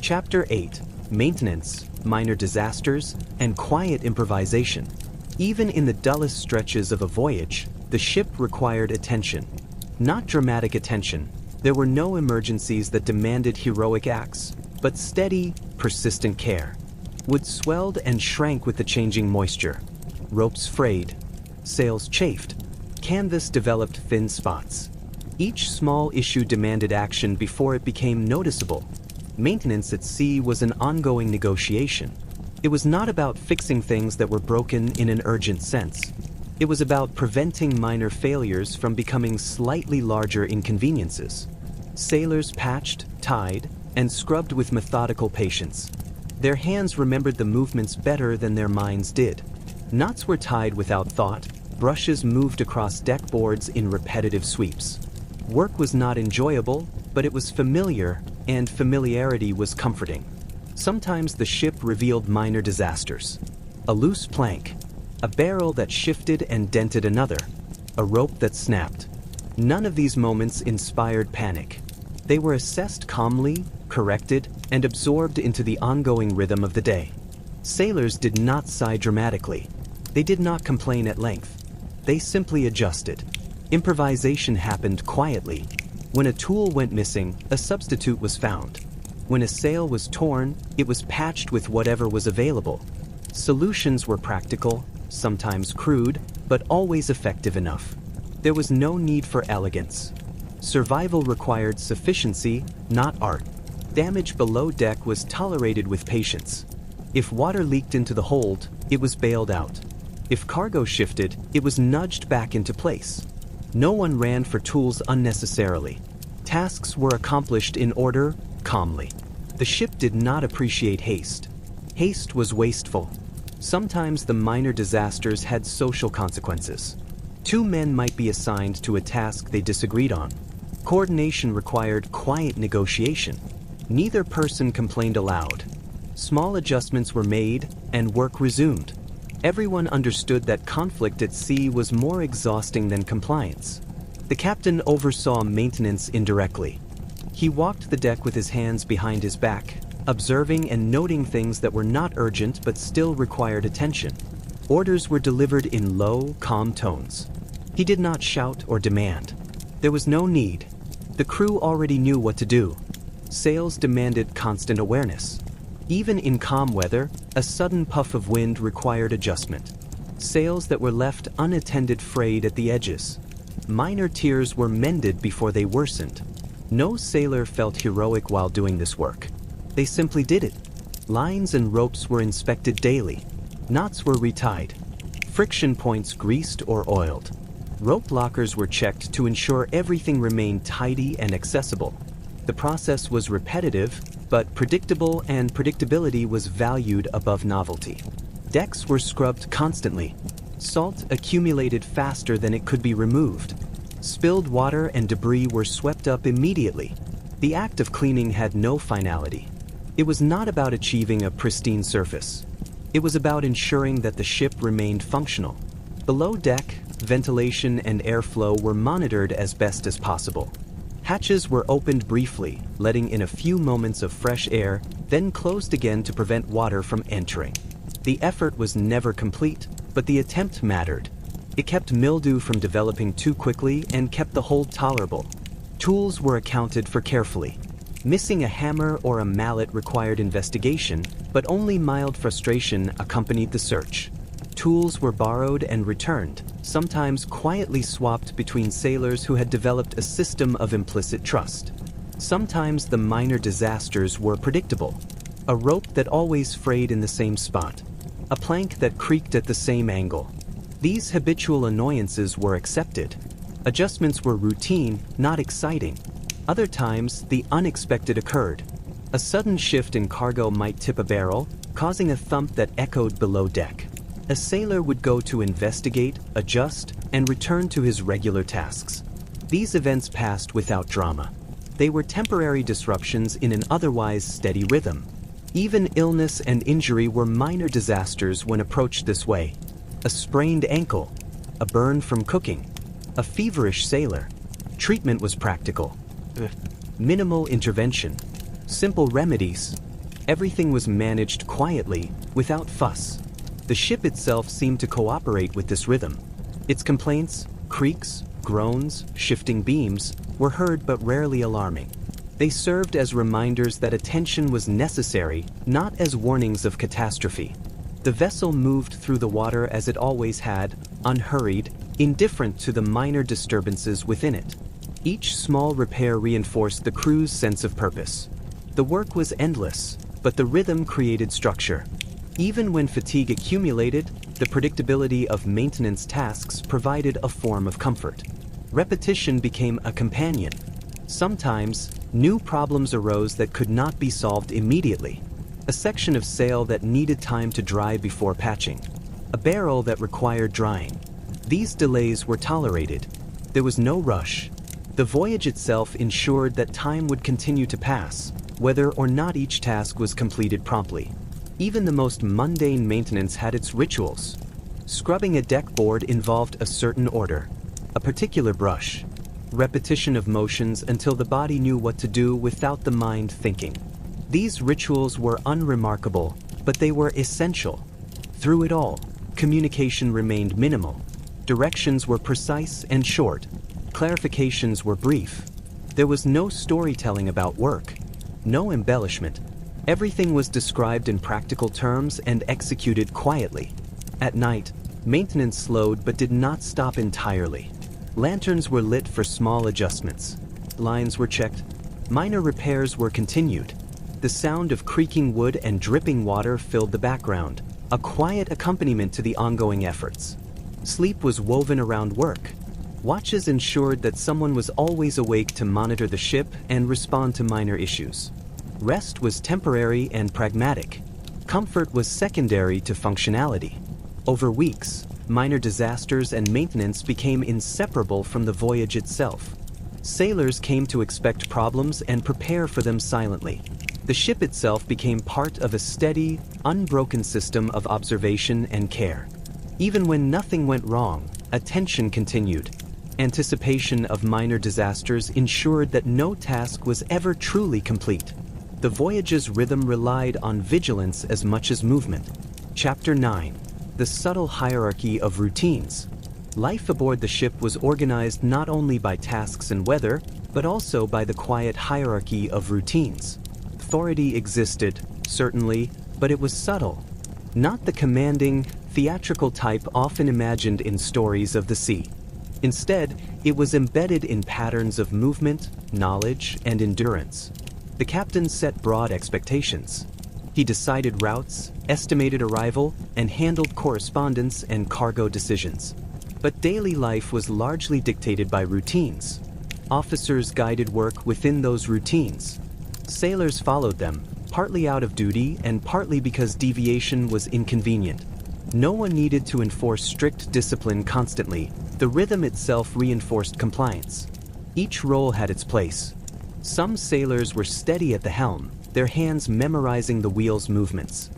Chapter 8: Maintenance, Minor Disasters, and Quiet Improvisation. Even in the dullest stretches of a voyage, the ship required attention. Not dramatic attention. There were no emergencies that demanded heroic acts, but steady, persistent care. Wood swelled and shrank with the changing moisture. Ropes frayed. Sails chafed. Canvas developed thin spots. Each small issue demanded action before it became noticeable. Maintenance at sea was an ongoing negotiation. It was not about fixing things that were broken in an urgent sense. It was about preventing minor failures from becoming slightly larger inconveniences. Sailors patched, tied, and scrubbed with methodical patience. Their hands remembered the movements better than their minds did. Knots were tied without thought. Brushes moved across deck boards in repetitive sweeps. Work was not enjoyable, but it was familiar, and familiarity was comforting. Sometimes the ship revealed minor disasters. A loose plank, a barrel that shifted and dented another, a rope that snapped. None of these moments inspired panic. They were assessed calmly, corrected, and absorbed into the ongoing rhythm of the day. Sailors did not sigh dramatically. They did not complain at length. They simply adjusted. Improvisation happened quietly. When a tool went missing, a substitute was found. When a sail was torn, it was patched with whatever was available. Solutions were practical, sometimes crude, but always effective enough. There was no need for elegance. Survival required sufficiency, not art. Damage below deck was tolerated with patience. If water leaked into the hold, it was bailed out. If cargo shifted, it was nudged back into place. No one ran for tools unnecessarily. Tasks were accomplished in order, calmly. The ship did not appreciate haste. Haste was wasteful. Sometimes the minor disasters had social consequences. Two men might be assigned to a task they disagreed on. Coordination required quiet negotiation. Neither person complained aloud. Small adjustments were made, and work resumed. Everyone understood that conflict at sea was more exhausting than compliance. The captain oversaw maintenance indirectly. He walked the deck with his hands behind his back, observing and noting things that were not urgent but still required attention. Orders were delivered in low, calm tones. He did not shout or demand. There was no need. The crew already knew what to do. Sails demanded constant awareness. Even in calm weather, a sudden puff of wind required adjustment. Sails that were left unattended frayed at the edges. Minor tears were mended before they worsened. No sailor felt heroic while doing this work. They simply did it. Lines and ropes were inspected daily. Knots were retied. Friction points greased or oiled. Rope lockers were checked to ensure everything remained tidy and accessible. The process was repetitive, but predictable, and predictability was valued above novelty. Decks were scrubbed constantly. Salt accumulated faster than it could be removed. Spilled water and debris were swept up immediately. The act of cleaning had no finality. It was not about achieving a pristine surface. It was about ensuring that the ship remained functional. Below deck, ventilation and airflow were monitored as best as possible. Hatches were opened briefly, letting in a few moments of fresh air, then closed again to prevent water from entering. The effort was never complete, but the attempt mattered. It kept mildew from developing too quickly and kept the hold tolerable. Tools were accounted for carefully. Missing a hammer or a mallet required investigation, but only mild frustration accompanied the search. Tools were borrowed and returned, sometimes quietly swapped between sailors who had developed a system of implicit trust. Sometimes the minor disasters were predictable. A rope that always frayed in the same spot. A plank that creaked at the same angle. These habitual annoyances were accepted. Adjustments were routine, not exciting. Other times, the unexpected occurred. A sudden shift in cargo might tip a barrel, causing a thump that echoed below deck. A sailor would go to investigate, adjust, and return to his regular tasks. These events passed without drama. They were temporary disruptions in an otherwise steady rhythm. Even illness and injury were minor disasters when approached this way. A sprained ankle, a burn from cooking, a feverish sailor. Treatment was practical. Minimal intervention. Simple remedies. Everything was managed quietly, without fuss. The ship itself seemed to cooperate with this rhythm. Its complaints, creaks, groans, shifting beams, were heard but rarely alarming. They served as reminders that attention was necessary, not as warnings of catastrophe. The vessel moved through the water as it always had, unhurried, indifferent to the minor disturbances within it. Each small repair reinforced the crew's sense of purpose. The work was endless, but the rhythm created structure. Even when fatigue accumulated, the predictability of maintenance tasks provided a form of comfort. Repetition became a companion. Sometimes, new problems arose that could not be solved immediately. A section of sail that needed time to dry before patching. A barrel that required drying. These delays were tolerated. There was no rush. The voyage itself ensured that time would continue to pass, whether or not each task was completed promptly. Even the most mundane maintenance had its rituals. Scrubbing a deck board involved a certain order, a particular brush, repetition of motions until the body knew what to do without the mind thinking. These rituals were unremarkable, but they were essential. Through it all, communication remained minimal. Directions were precise and short. Clarifications were brief. There was no storytelling about work, no embellishment. Everything was described in practical terms and executed quietly. At night, maintenance slowed but did not stop entirely. Lanterns were lit for small adjustments. Lines were checked. Minor repairs were continued. The sound of creaking wood and dripping water filled the background, a quiet accompaniment to the ongoing efforts. Sleep was woven around work. Watches ensured that someone was always awake to monitor the ship and respond to minor issues. Rest was temporary and pragmatic. Comfort was secondary to functionality. Over weeks, minor disasters and maintenance became inseparable from the voyage itself. Sailors came to expect problems and prepare for them silently. The ship itself became part of a steady, unbroken system of observation and care. Even when nothing went wrong, attention continued. Anticipation of minor disasters ensured that no task was ever truly complete. The voyage's rhythm relied on vigilance as much as movement. Chapter 9. The subtle hierarchy of routines. Life aboard the ship was organized not only by tasks and weather, but also by the quiet hierarchy of routines. Authority existed, certainly, but it was subtle. Not the commanding, theatrical type often imagined in stories of the sea. Instead, it was embedded in patterns of movement, knowledge, and endurance. The captain set broad expectations. He decided routes, estimated arrival, and handled correspondence and cargo decisions. But daily life was largely dictated by routines. Officers guided work within those routines. Sailors followed them, partly out of duty and partly because deviation was inconvenient. No one needed to enforce strict discipline constantly. The rhythm itself reinforced compliance. Each role had its place. Some sailors were steady at the helm, their hands memorizing the wheel's movements.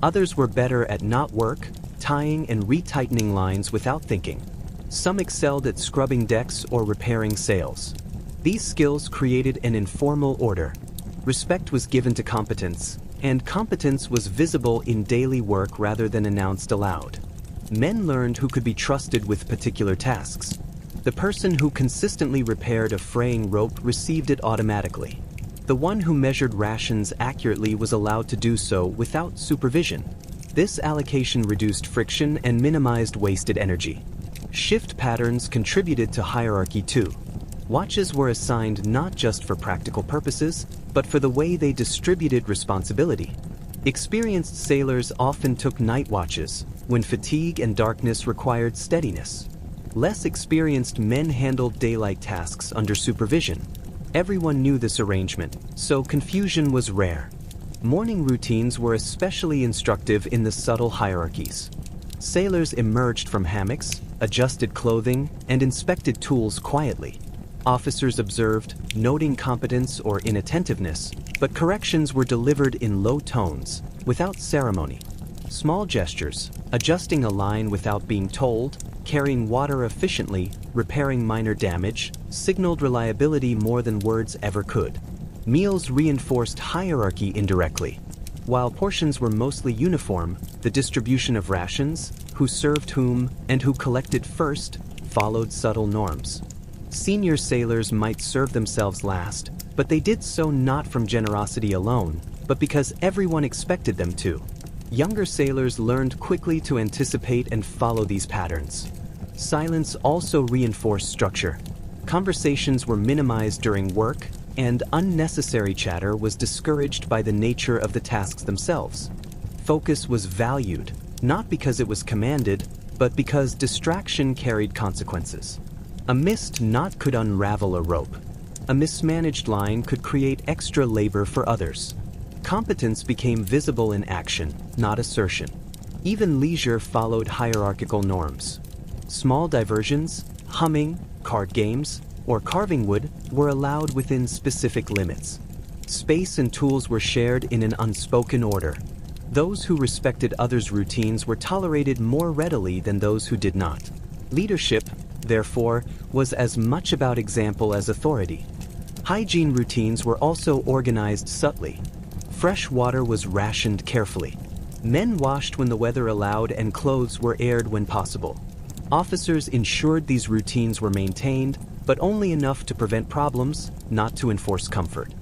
Others were better at knot work, tying and retightening lines without thinking. Some excelled at scrubbing decks or repairing sails. These skills created an informal order. Respect was given to competence, and competence was visible in daily work rather than announced aloud. Men learned who could be trusted with particular tasks. The person who consistently repaired a fraying rope received it automatically. The one who measured rations accurately was allowed to do so without supervision. This allocation reduced friction and minimized wasted energy. Shift patterns contributed to hierarchy too. Watches were assigned not just for practical purposes, but for the way they distributed responsibility. Experienced sailors often took night watches, when fatigue and darkness required steadiness. Less experienced men handled daylight tasks under supervision. Everyone knew this arrangement, so confusion was rare. Morning routines were especially instructive in the subtle hierarchies. Sailors emerged from hammocks, adjusted clothing, and inspected tools quietly. Officers observed, noting competence or inattentiveness, but corrections were delivered in low tones, without ceremony. Small gestures, adjusting a line without being told, carrying water efficiently, repairing minor damage, signaled reliability more than words ever could. Meals reinforced hierarchy indirectly. While portions were mostly uniform, the distribution of rations, who served whom, and who collected first, followed subtle norms. Senior sailors might serve themselves last, but they did so not from generosity alone, but because everyone expected them to. Younger sailors learned quickly to anticipate and follow these patterns. Silence also reinforced structure. Conversations were minimized during work, and unnecessary chatter was discouraged by the nature of the tasks themselves. Focus was valued, not because it was commanded, but because distraction carried consequences. A missed knot could unravel a rope. A mismanaged line could create extra labor for others. Competence became visible in action, not assertion. Even leisure followed hierarchical norms. Small diversions, humming, card games, or carving wood were allowed within specific limits. Space and tools were shared in an unspoken order. Those who respected others' routines were tolerated more readily than those who did not. Leadership, therefore, was as much about example as authority. Hygiene routines were also organized subtly. Fresh water was rationed carefully. Men washed when the weather allowed and clothes were aired when possible. Officers ensured these routines were maintained, but only enough to prevent problems, not to enforce comfort.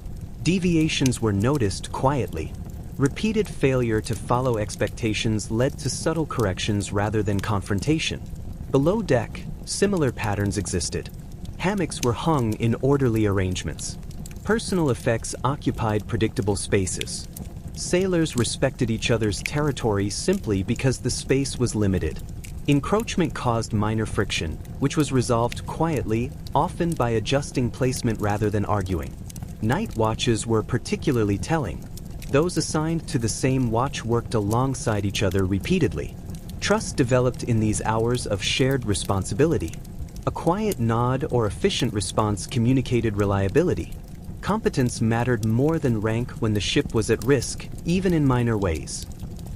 Deviations were noticed quietly. Repeated failure to follow expectations led to subtle corrections rather than confrontation. Below deck, similar patterns existed. Hammocks were hung in orderly arrangements. Personal effects occupied predictable spaces. Sailors respected each other's territory simply because the space was limited. Encroachment caused minor friction, which was resolved quietly, often by adjusting placement rather than arguing. Night watches were particularly telling. Those assigned to the same watch worked alongside each other repeatedly. Trust developed in these hours of shared responsibility. A quiet nod or efficient response communicated reliability. Competence mattered more than rank when the ship was at risk, even in minor ways.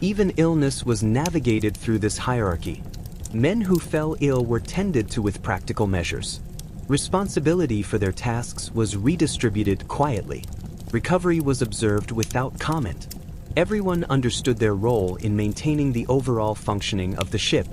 Even illness was navigated through this hierarchy. Men who fell ill were tended to with practical measures. Responsibility for their tasks was redistributed quietly. Recovery was observed without comment. Everyone understood their role in maintaining the overall functioning of the ship.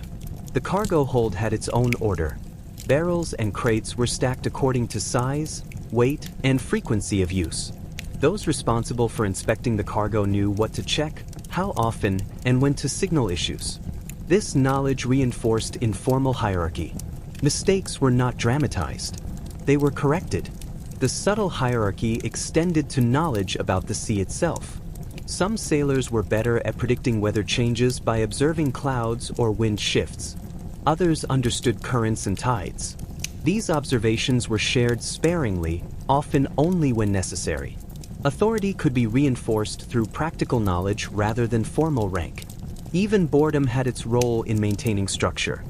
The cargo hold had its own order. Barrels and crates were stacked according to size, weight, and frequency of use. Those responsible for inspecting the cargo knew what to check, how often, and when to signal issues. This knowledge reinforced informal hierarchy. Mistakes were not dramatized. They were corrected. The subtle hierarchy extended to knowledge about the sea itself. Some sailors were better at predicting weather changes by observing clouds or wind shifts. Others understood currents and tides. These observations were shared sparingly, often only when necessary. Authority could be reinforced through practical knowledge rather than formal rank. Even boredom had its role in maintaining structure.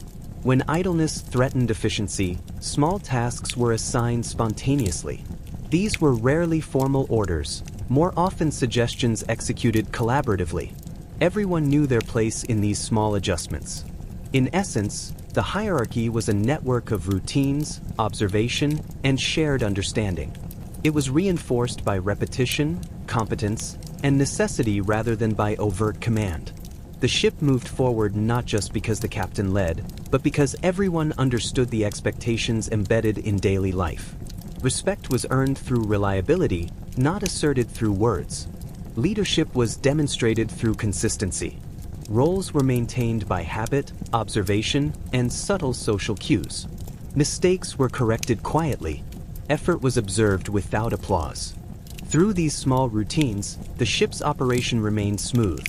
When idleness threatened efficiency, small tasks were assigned spontaneously. These were rarely formal orders, more often suggestions executed collaboratively. Everyone knew their place in these small adjustments. In essence, the hierarchy was a network of routines, observation, and shared understanding. It was reinforced by repetition, competence, and necessity rather than by overt command. The ship moved forward not just because the captain led, but because everyone understood the expectations embedded in daily life. Respect was earned through reliability, not asserted through words. Leadership was demonstrated through consistency. Roles were maintained by habit, observation, and subtle social cues. Mistakes were corrected quietly. Effort was observed without applause. Through these small routines, the ship's operation remained smooth.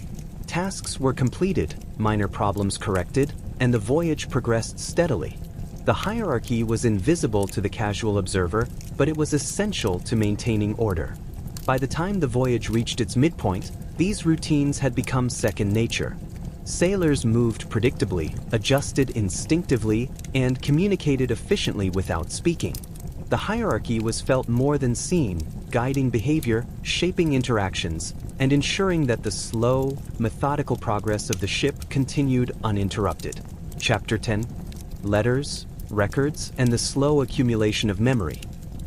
Tasks were completed, minor problems corrected, and the voyage progressed steadily. The hierarchy was invisible to the casual observer, but it was essential to maintaining order. By the time the voyage reached its midpoint, these routines had become second nature. Sailors moved predictably, adjusted instinctively, and communicated efficiently without speaking. The hierarchy was felt more than seen, guiding behavior, shaping interactions, and ensuring that the slow, methodical progress of the ship continued uninterrupted. Chapter 10. Letters, Records, and the Slow Accumulation of Memory.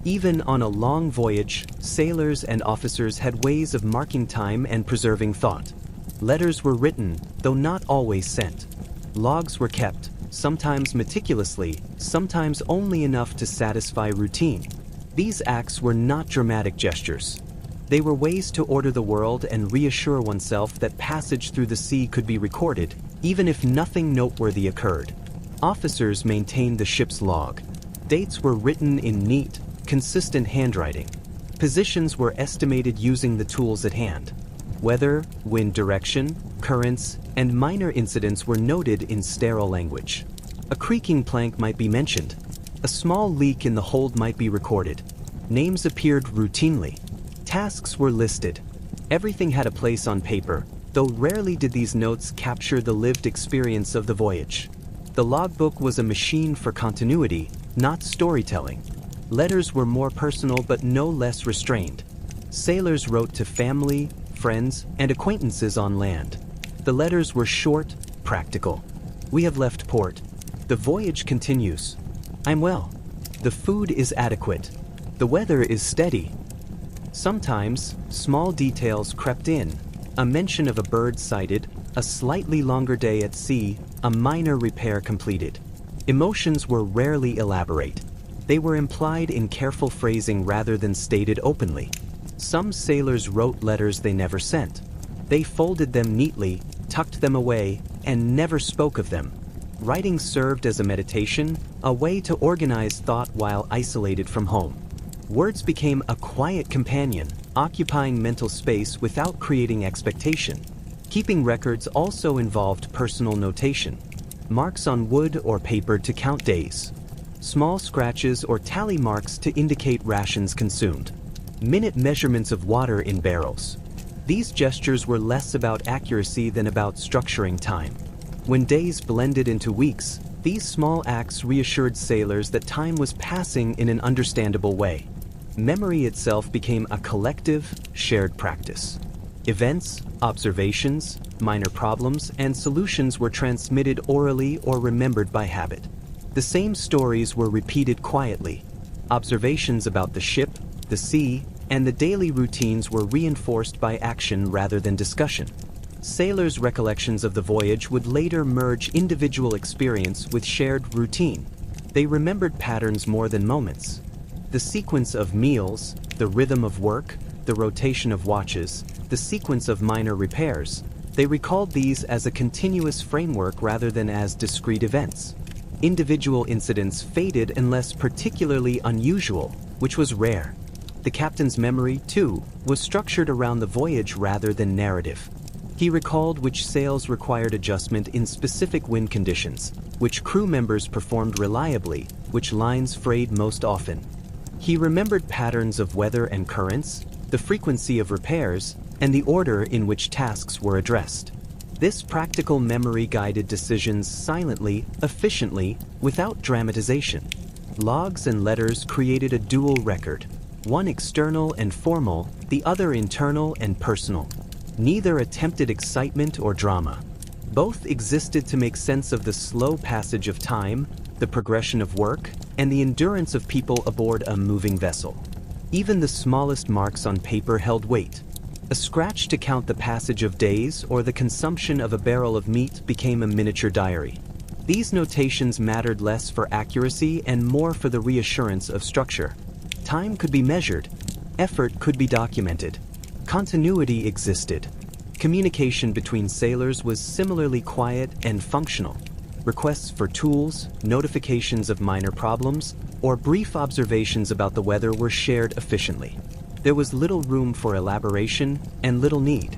Even on a long voyage, sailors and officers had ways of marking time and preserving thought. Letters were written, though not always sent. Logs were kept, sometimes meticulously, sometimes only enough to satisfy routine. These acts were not dramatic gestures. They were ways to order the world and reassure oneself that passage through the sea could be recorded, even if nothing noteworthy occurred. Officers maintained the ship's log. Dates were written in neat, consistent handwriting. Positions were estimated using the tools at hand. Weather, wind direction, currents, and minor incidents were noted in sterile language. A creaking plank might be mentioned. A small leak in the hold might be recorded. Names appeared routinely. Tasks were listed. Everything had a place on paper, though rarely did these notes capture the lived experience of the voyage. The logbook was a machine for continuity, not storytelling. Letters were more personal but no less restrained. Sailors wrote to family, friends, and acquaintances on land. The letters were short, practical. We have left port. The voyage continues. I'm well. The food is adequate. The weather is steady. Sometimes, small details crept in. A mention of a bird sighted, a slightly longer day at sea, a minor repair completed. Emotions were rarely elaborate. They were implied in careful phrasing rather than stated openly. Some sailors wrote letters they never sent. They folded them neatly, tucked them away, and never spoke of them. Writing served as a meditation, a way to organize thought while isolated from home. Words became a quiet companion, occupying mental space without creating expectation. Keeping records also involved personal notation. Marks on wood or paper to count days. Small scratches or tally marks to indicate rations consumed. Minute measurements of water in barrels. These gestures were less about accuracy than about structuring time. When days blended into weeks, these small acts reassured sailors that time was passing in an understandable way. Memory itself became a collective, shared practice. Events, observations, minor problems, and solutions were transmitted orally or remembered by habit. The same stories were repeated quietly. Observations about the ship, the sea, and the daily routines were reinforced by action rather than discussion. Sailors' recollections of the voyage would later merge individual experience with shared routine. They remembered patterns more than moments. The sequence of meals, the rhythm of work, the rotation of watches, the sequence of minor repairs, they recalled these as a continuous framework rather than as discrete events. Individual incidents faded unless particularly unusual, which was rare. The captain's memory, too, was structured around the voyage rather than narrative. He recalled which sails required adjustment in specific wind conditions, which crew members performed reliably, which lines frayed most often. He remembered patterns of weather and currents, the frequency of repairs, and the order in which tasks were addressed. This practical memory guided decisions silently, efficiently, without dramatization. Logs and letters created a dual record. one external and formal, the other internal and personal. Neither attempted excitement or drama. Both existed to make sense of the slow passage of time, the progression of work, and the endurance of people aboard a moving vessel. Even the smallest marks on paper held weight. A scratch to count the passage of days or the consumption of a barrel of meat became a miniature diary. These notations mattered less for accuracy and more for the reassurance of structure. Time could be measured. Effort could be documented. Continuity existed. Communication between sailors was similarly quiet and functional. Requests for tools, notifications of minor problems, or brief observations about the weather were shared efficiently. There was little room for elaboration and little need.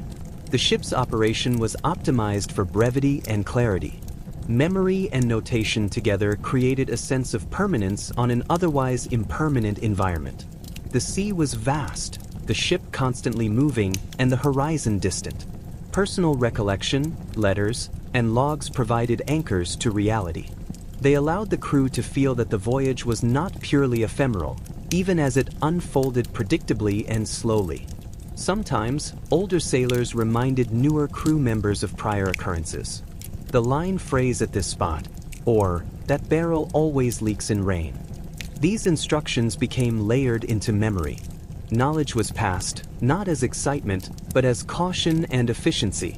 The ship's operation was optimized for brevity and clarity. Memory and notation together created a sense of permanence on an otherwise impermanent environment. The sea was vast, the ship constantly moving, and the horizon distant. Personal recollection, letters, and logs provided anchors to reality. They allowed the crew to feel that the voyage was not purely ephemeral, even as it unfolded predictably and slowly. Sometimes, older sailors reminded newer crew members of prior occurrences. The line phrase at this spot, or "that barrel always leaks in rain." These instructions became layered into memory. Knowledge was passed, not as excitement, but as caution and efficiency.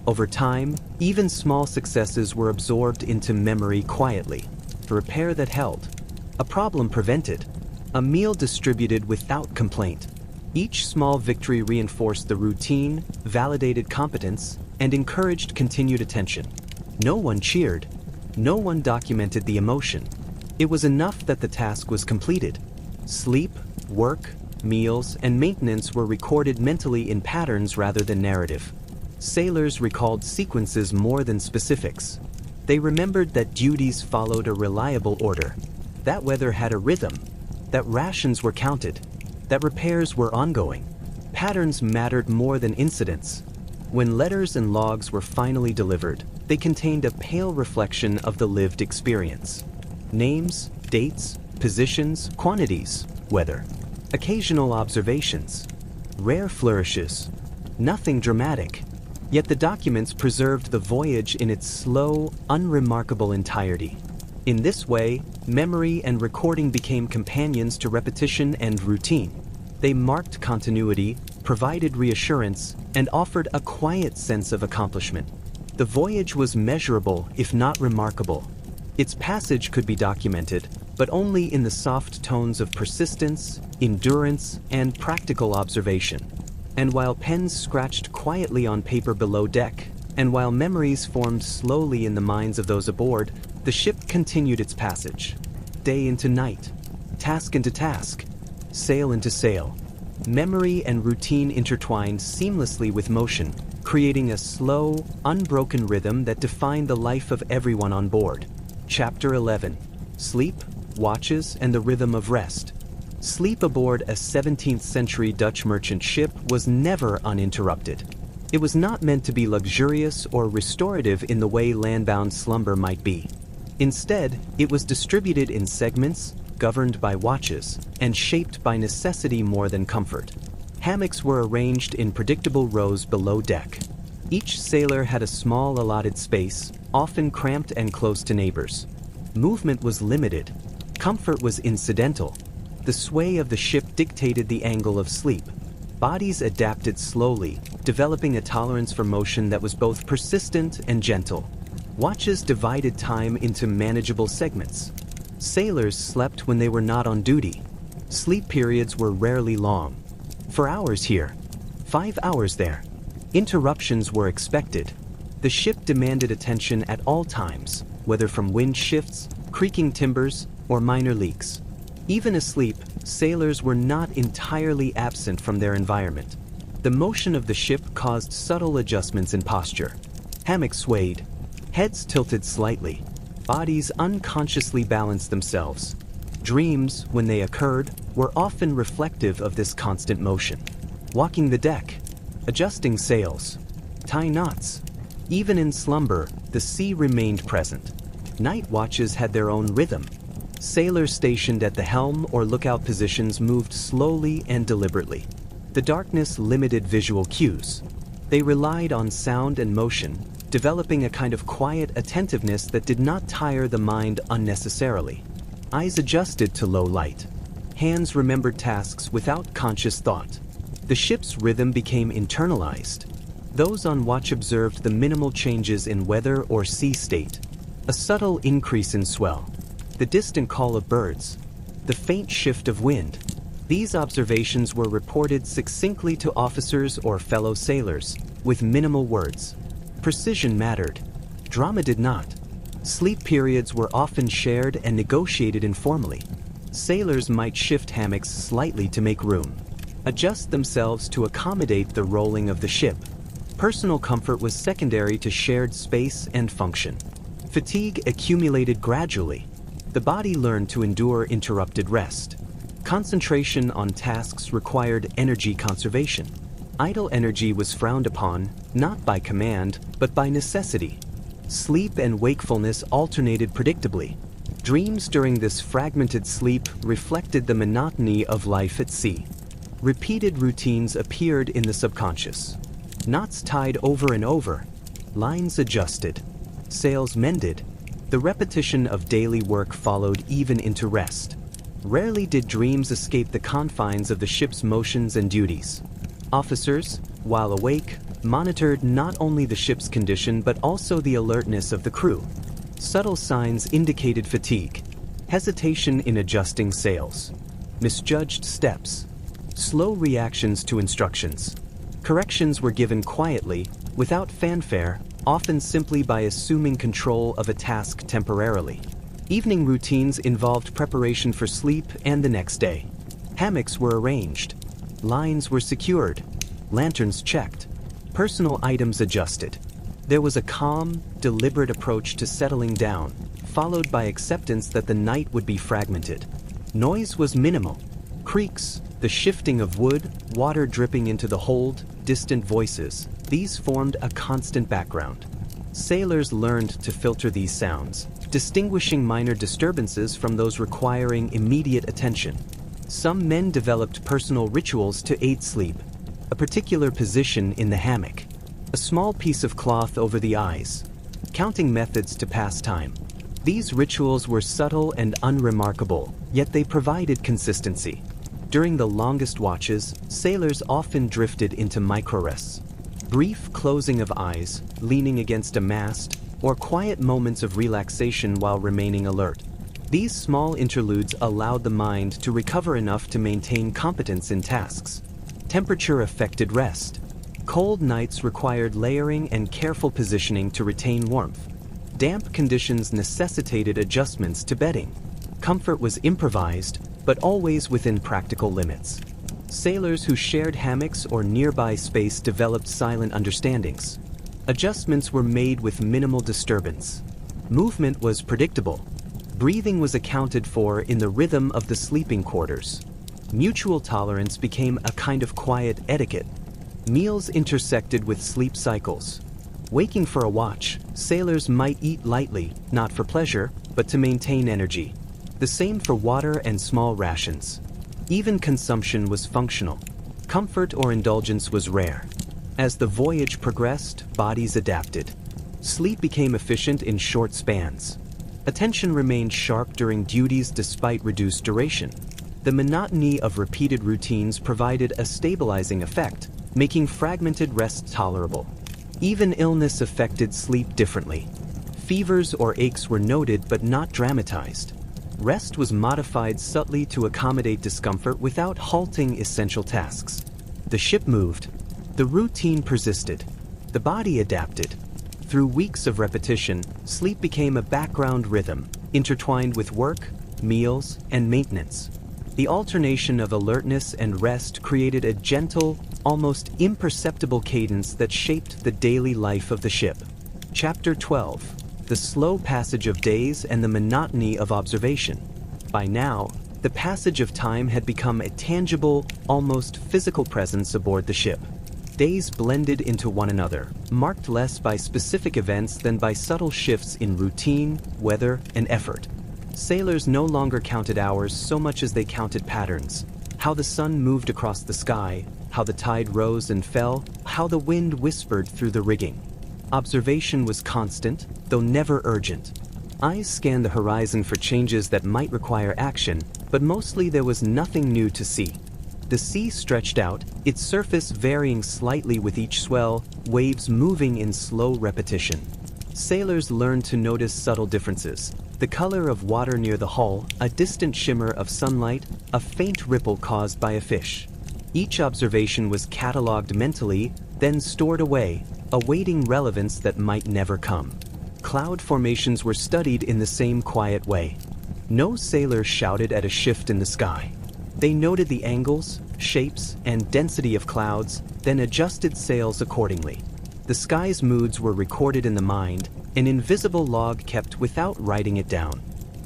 Over time, even small successes were absorbed into memory quietly. A repair that held. A problem prevented. A meal distributed without complaint. Each small victory reinforced the routine, validated competence, and encouraged continued attention. No one cheered. No one documented the emotion. It was enough that the task was completed. Sleep, work, meals, and maintenance were recorded mentally in patterns rather than narrative. Sailors recalled sequences more than specifics. They remembered that duties followed a reliable order, that weather had a rhythm, that rations were counted, that repairs were ongoing. Patterns mattered more than incidents. When letters and logs were finally delivered, they contained a pale reflection of the lived experience. Names, dates, positions, quantities, weather. Occasional observations. Rare flourishes. Nothing dramatic. Yet the documents preserved the voyage in its slow, unremarkable entirety. In this way, memory and recording became companions to repetition and routine. They marked continuity, provided reassurance, and offered a quiet sense of accomplishment. The voyage was measurable, if not remarkable. Its passage could be documented, but only in the soft tones of persistence, endurance, and practical observation. And while pens scratched quietly on paper below deck, and while memories formed slowly in the minds of those aboard, the ship continued its passage. Day into night, task into task, sail into sail. Memory and routine intertwined seamlessly with motion, creating a slow, unbroken rhythm that defined the life of everyone on board. Chapter 11. Sleep, Watches, and the Rhythm of Rest. Sleep aboard a 17th-century Dutch merchant ship was never uninterrupted. It was not meant to be luxurious or restorative in the way landbound slumber might be. Instead, it was distributed in segments, governed by watches, and shaped by necessity more than comfort. Hammocks were arranged in predictable rows below deck. Each sailor had a small allotted space, often cramped and close to neighbors. Movement was limited. Comfort was incidental. The sway of the ship dictated the angle of sleep. Bodies adapted slowly, developing a tolerance for motion that was both persistent and gentle. Watches divided time into manageable segments. Sailors slept when they were not on duty. Sleep periods were rarely long. 4 hours here, 5 hours there. Interruptions were expected. The ship demanded attention at all times, whether from wind shifts, creaking timbers, or minor leaks. Even asleep, sailors were not entirely absent from their environment. The motion of the ship caused subtle adjustments in posture. Hammocks swayed. Heads tilted slightly. Bodies unconsciously balanced themselves. Dreams, when they occurred, were often reflective of this constant motion. Walking the deck, adjusting sails, tying knots. Even in slumber, the sea remained present. Night watches had their own rhythm. Sailors stationed at the helm or lookout positions moved slowly and deliberately. The darkness limited visual cues. They relied on sound and motion, developing a kind of quiet attentiveness that did not tire the mind unnecessarily. Eyes adjusted to low light. Hands remembered tasks without conscious thought. The ship's rhythm became internalized. Those on watch observed the minimal changes in weather or sea state. A subtle increase in swell. The distant call of birds. The faint shift of wind. These observations were reported succinctly to officers or fellow sailors, with minimal words. Precision mattered. Drama did not. Sleep periods were often shared and negotiated informally. Sailors might shift hammocks slightly to make room, adjust themselves to accommodate the rolling of the ship. Personal comfort was secondary to shared space and function. Fatigue accumulated gradually. The body learned to endure interrupted rest. Concentration on tasks required energy conservation. Idle energy was frowned upon, not by command, but by necessity. Sleep and wakefulness alternated predictably. Dreams during this fragmented sleep reflected the monotony of life at sea. Repeated routines appeared in the subconscious. Knots tied over and over. Lines adjusted. Sails mended. The repetition of daily work followed even into rest. Rarely did dreams escape the confines of the ship's motions and duties. Officers, while awake, monitored not only the ship's condition but also the alertness of the crew. Subtle signs indicated fatigue, hesitation in adjusting sails, misjudged steps, slow reactions to instructions. Corrections were given quietly, without fanfare, often simply by assuming control of a task temporarily. Evening routines involved preparation for sleep and the next day. Hammocks were arranged. Lines were secured. Lanterns checked. Personal items adjusted. There was a calm, deliberate approach to settling down, followed by acceptance that the night would be fragmented. Noise was minimal. Creaks, the shifting of wood, water dripping into the hold, distant voices, these formed a constant background. Sailors learned to filter these sounds, distinguishing minor disturbances from those requiring immediate attention. Some men developed personal rituals to aid sleep. A particular position in the hammock. A small piece of cloth over the eyes. Counting methods to pass time. These rituals were subtle and unremarkable, yet they provided consistency. During the longest watches, sailors often drifted into microrests. Brief closing of eyes, leaning against a mast, or quiet moments of relaxation while remaining alert. These small interludes allowed the mind to recover enough to maintain competence in tasks. Temperature affected rest. Cold nights required layering and careful positioning to retain warmth. Damp conditions necessitated adjustments to bedding. Comfort was improvised, but always within practical limits. Sailors who shared hammocks or nearby space developed silent understandings. Adjustments were made with minimal disturbance. Movement was predictable. Breathing was accounted for in the rhythm of the sleeping quarters. Mutual tolerance became a kind of quiet etiquette. Meals intersected with sleep cycles. Waking for a watch, sailors might eat lightly, not for pleasure, but to maintain energy. The same for water and small rations. Even consumption was functional. Comfort or indulgence was rare. As the voyage progressed, bodies adapted. Sleep became efficient in short spans. Attention remained sharp during duties despite reduced duration. The monotony of repeated routines provided a stabilizing effect, making fragmented rest tolerable. Even illness affected sleep differently. Fevers or aches were noted but not dramatized. Rest was modified subtly to accommodate discomfort without halting essential tasks. The ship moved. The routine persisted. The body adapted. Through weeks of repetition, sleep became a background rhythm, intertwined with work, meals, and maintenance. The alternation of alertness and rest created a gentle, almost imperceptible cadence that shaped the daily life of the ship. Chapter 12. The slow passage of days and the monotony of observation. By now, the passage of time had become a tangible, almost physical presence aboard the ship. Days blended into one another, marked less by specific events than by subtle shifts in routine, weather, and effort. Sailors no longer counted hours so much as they counted patterns. How the sun moved across the sky, how the tide rose and fell, how the wind whispered through the rigging. Observation was constant, though never urgent. Eyes scanned the horizon for changes that might require action, but mostly there was nothing new to see. The sea stretched out, its surface varying slightly with each swell, waves moving in slow repetition. Sailors learned to notice subtle differences. The color of water near the hull, a distant shimmer of sunlight, a faint ripple caused by a fish. Each observation was catalogued mentally, then stored away, awaiting relevance that might never come. Cloud formations were studied in the same quiet way. No sailor shouted at a shift in the sky. They noted the angles, shapes, and density of clouds, then adjusted sails accordingly. The sky's moods were recorded in the mind, an invisible log kept without writing it down.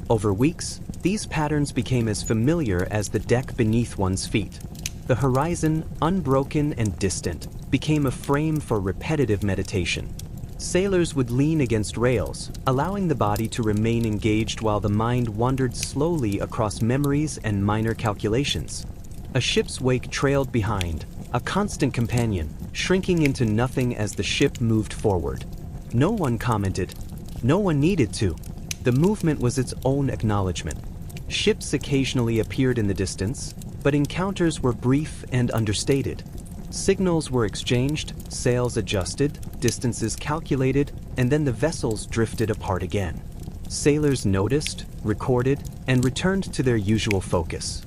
Over weeks, these patterns became as familiar as the deck beneath one's feet. The horizon, unbroken and distant, became a frame for repetitive meditation. Sailors would lean against rails, allowing the body to remain engaged while the mind wandered slowly across memories and minor calculations. A ship's wake trailed behind, a constant companion, shrinking into nothing as the ship moved forward. No one commented. No one needed to. The movement was its own acknowledgement. Ships occasionally appeared in the distance, but encounters were brief and understated. Signals were exchanged, sails adjusted, distances calculated, and then the vessels drifted apart again. Sailors noticed, recorded, and returned to their usual focus.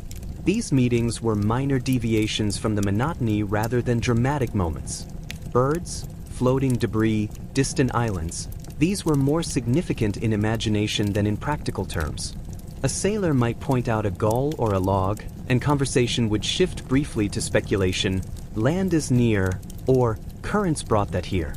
These meetings were minor deviations from the monotony rather than dramatic moments. Birds, floating debris, distant islands, these were more significant in imagination than in practical terms. A sailor might point out a gull or a log, and conversation would shift briefly to speculation, land is near, or currents brought that here.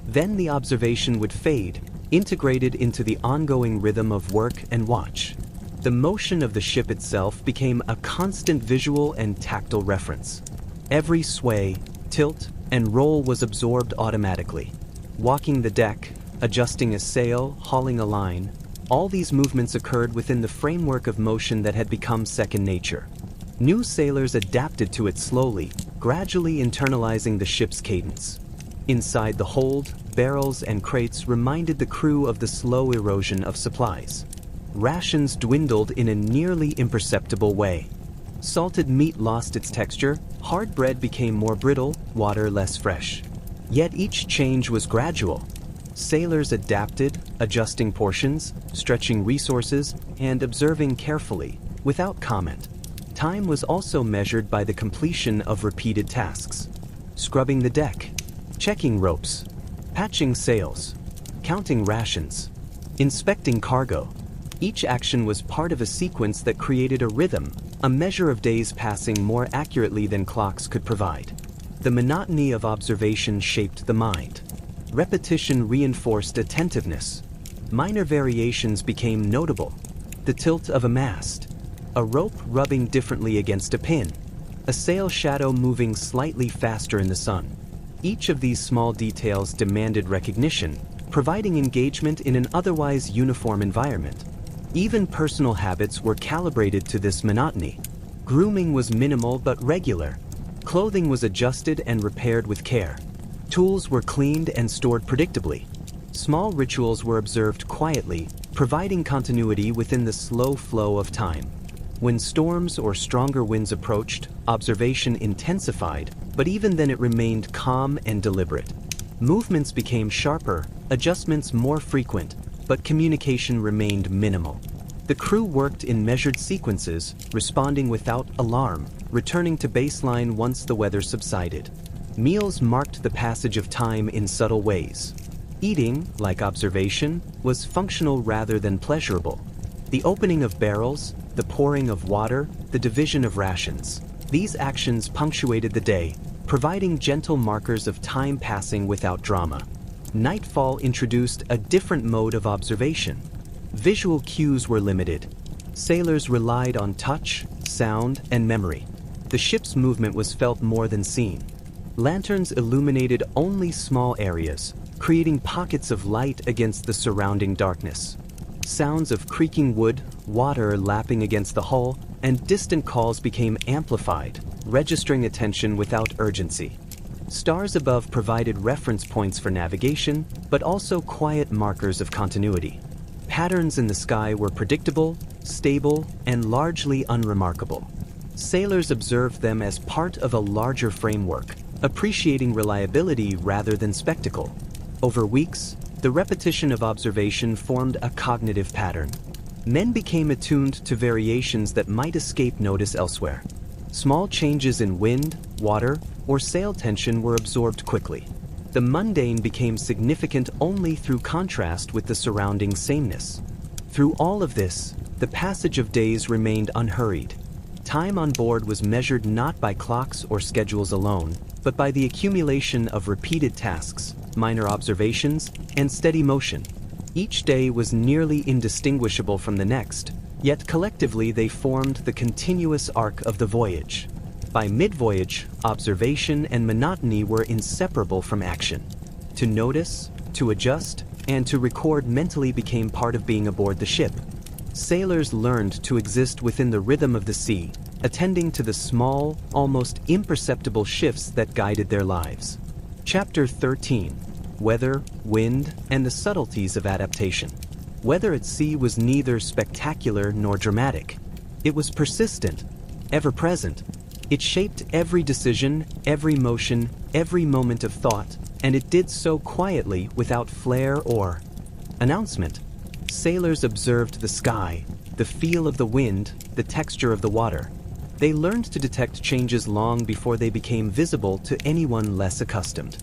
Then the observation would fade, integrated into the ongoing rhythm of work and watch. The motion of the ship itself became a constant visual and tactile reference. Every sway, tilt, and roll was absorbed automatically. Walking the deck, adjusting a sail, hauling a line, all these movements occurred within the framework of motion that had become second nature. New sailors adapted to it slowly, gradually internalizing the ship's cadence. Inside the hold, barrels and crates reminded the crew of the slow erosion of supplies. Rations dwindled in a nearly imperceptible way. Salted meat lost its texture, hard bread became more brittle, water less fresh. Yet each change was gradual. Sailors adapted, adjusting portions, stretching resources, and observing carefully, without comment. Time was also measured by the completion of repeated tasks. Scrubbing the deck, checking ropes, patching sails, counting rations, inspecting cargo. Each action was part of a sequence that created a rhythm, a measure of days passing more accurately than clocks could provide. The monotony of observation shaped the mind. Repetition reinforced attentiveness. Minor variations became notable. The tilt of a mast, a rope rubbing differently against a pin, a sail shadow moving slightly faster in the sun. Each of these small details demanded recognition, providing engagement in an otherwise uniform environment. Even personal habits were calibrated to this monotony. Grooming was minimal but regular. Clothing was adjusted and repaired with care. Tools were cleaned and stored predictably. Small rituals were observed quietly, providing continuity within the slow flow of time. When storms or stronger winds approached, observation intensified, but even then it remained calm and deliberate. Movements became sharper, adjustments more frequent, but communication remained minimal. The crew worked in measured sequences, responding without alarm, returning to baseline once the weather subsided. Meals marked the passage of time in subtle ways. Eating, like observation, was functional rather than pleasurable. The opening of barrels, the pouring of water, the division of rations. These actions punctuated the day, providing gentle markers of time passing without drama. Nightfall introduced a different mode of observation. Visual cues were limited. Sailors relied on touch, sound, and memory. The ship's movement was felt more than seen. Lanterns illuminated only small areas, creating pockets of light against the surrounding darkness. Sounds of creaking wood, water lapping against the hull, and distant calls became amplified, registering attention without urgency. Stars above provided reference points for navigation, but also quiet markers of continuity. Patterns in the sky were predictable, stable, and largely unremarkable. Sailors observed them as part of a larger framework, appreciating reliability rather than spectacle. Over weeks, the repetition of observation formed a cognitive pattern. Men became attuned to variations that might escape notice elsewhere. Small changes in wind, water, or sail tension were absorbed quickly. The mundane became significant only through contrast with the surrounding sameness. Through all of this, the passage of days remained unhurried. Time on board was measured not by clocks or schedules alone, but by the accumulation of repeated tasks, minor observations, and steady motion. Each day was nearly indistinguishable from the next, yet collectively they formed the continuous arc of the voyage. By mid-voyage, observation and monotony were inseparable from action. To notice, to adjust, and to record mentally became part of being aboard the ship. Sailors learned to exist within the rhythm of the sea, attending to the small, almost imperceptible shifts that guided their lives. Chapter 13. Weather, wind, and the subtleties of adaptation. Weather at sea was neither spectacular nor dramatic. It was persistent, ever-present. It shaped every decision, every motion, every moment of thought, and it did so quietly without flair or announcement. Sailors observed the sky, the feel of the wind, the texture of the water. They learned to detect changes long before they became visible to anyone less accustomed.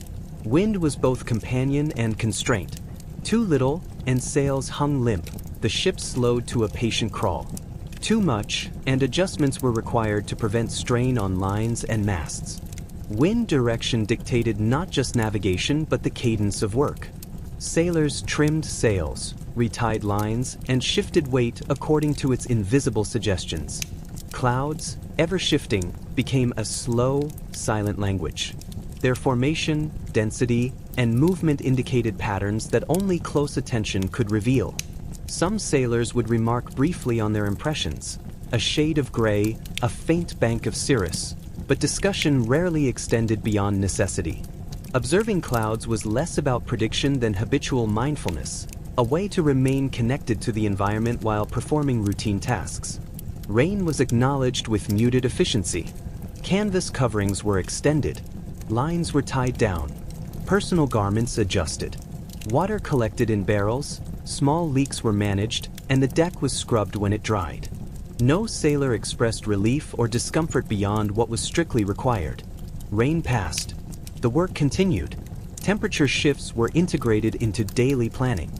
Wind was both companion and constraint. Too little, and sails hung limp. The ship slowed to a patient crawl. Too much, and adjustments were required to prevent strain on lines and masts. Wind direction dictated not just navigation but the cadence of work. Sailors trimmed sails, retied lines, and shifted weight according to its invisible suggestions. Clouds, ever shifting, became a slow, silent language. Their formation, density, and movement indicated patterns that only close attention could reveal. Some sailors would remark briefly on their impressions, a shade of gray, a faint bank of cirrus, but discussion rarely extended beyond necessity. Observing clouds was less about prediction than habitual mindfulness, a way to remain connected to the environment while performing routine tasks. Rain was acknowledged with muted efficiency. Canvas coverings were extended. Lines were tied down. Personal garments adjusted. Water collected in barrels, small leaks were managed, and the deck was scrubbed when it dried. No sailor expressed relief or discomfort beyond what was strictly required. Rain passed. The work continued. Temperature shifts were integrated into daily planning.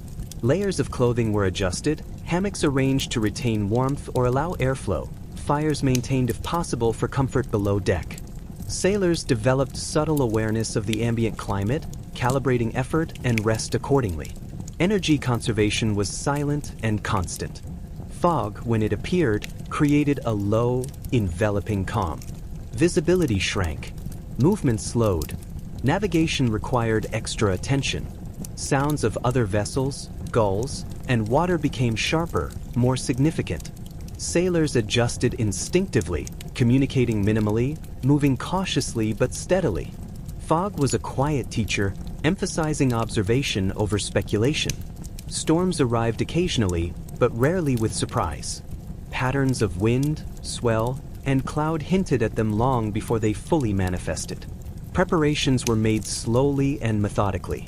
Layers of clothing were adjusted, hammocks arranged to retain warmth or allow airflow, fires maintained if possible for comfort below deck. Sailors developed subtle awareness of the ambient climate, calibrating effort and rest accordingly. Energy conservation was silent and constant. Fog, when it appeared, created a low, enveloping calm. Visibility shrank. Movement slowed. Navigation required extra attention. Sounds of other vessels, gulls, and water became sharper, more significant. Sailors adjusted instinctively, communicating minimally, moving cautiously but steadily. Fog was a quiet teacher, emphasizing observation over speculation. Storms arrived occasionally, but rarely with surprise. Patterns of wind, swell, and cloud hinted at them long before they fully manifested. Preparations were made slowly and methodically.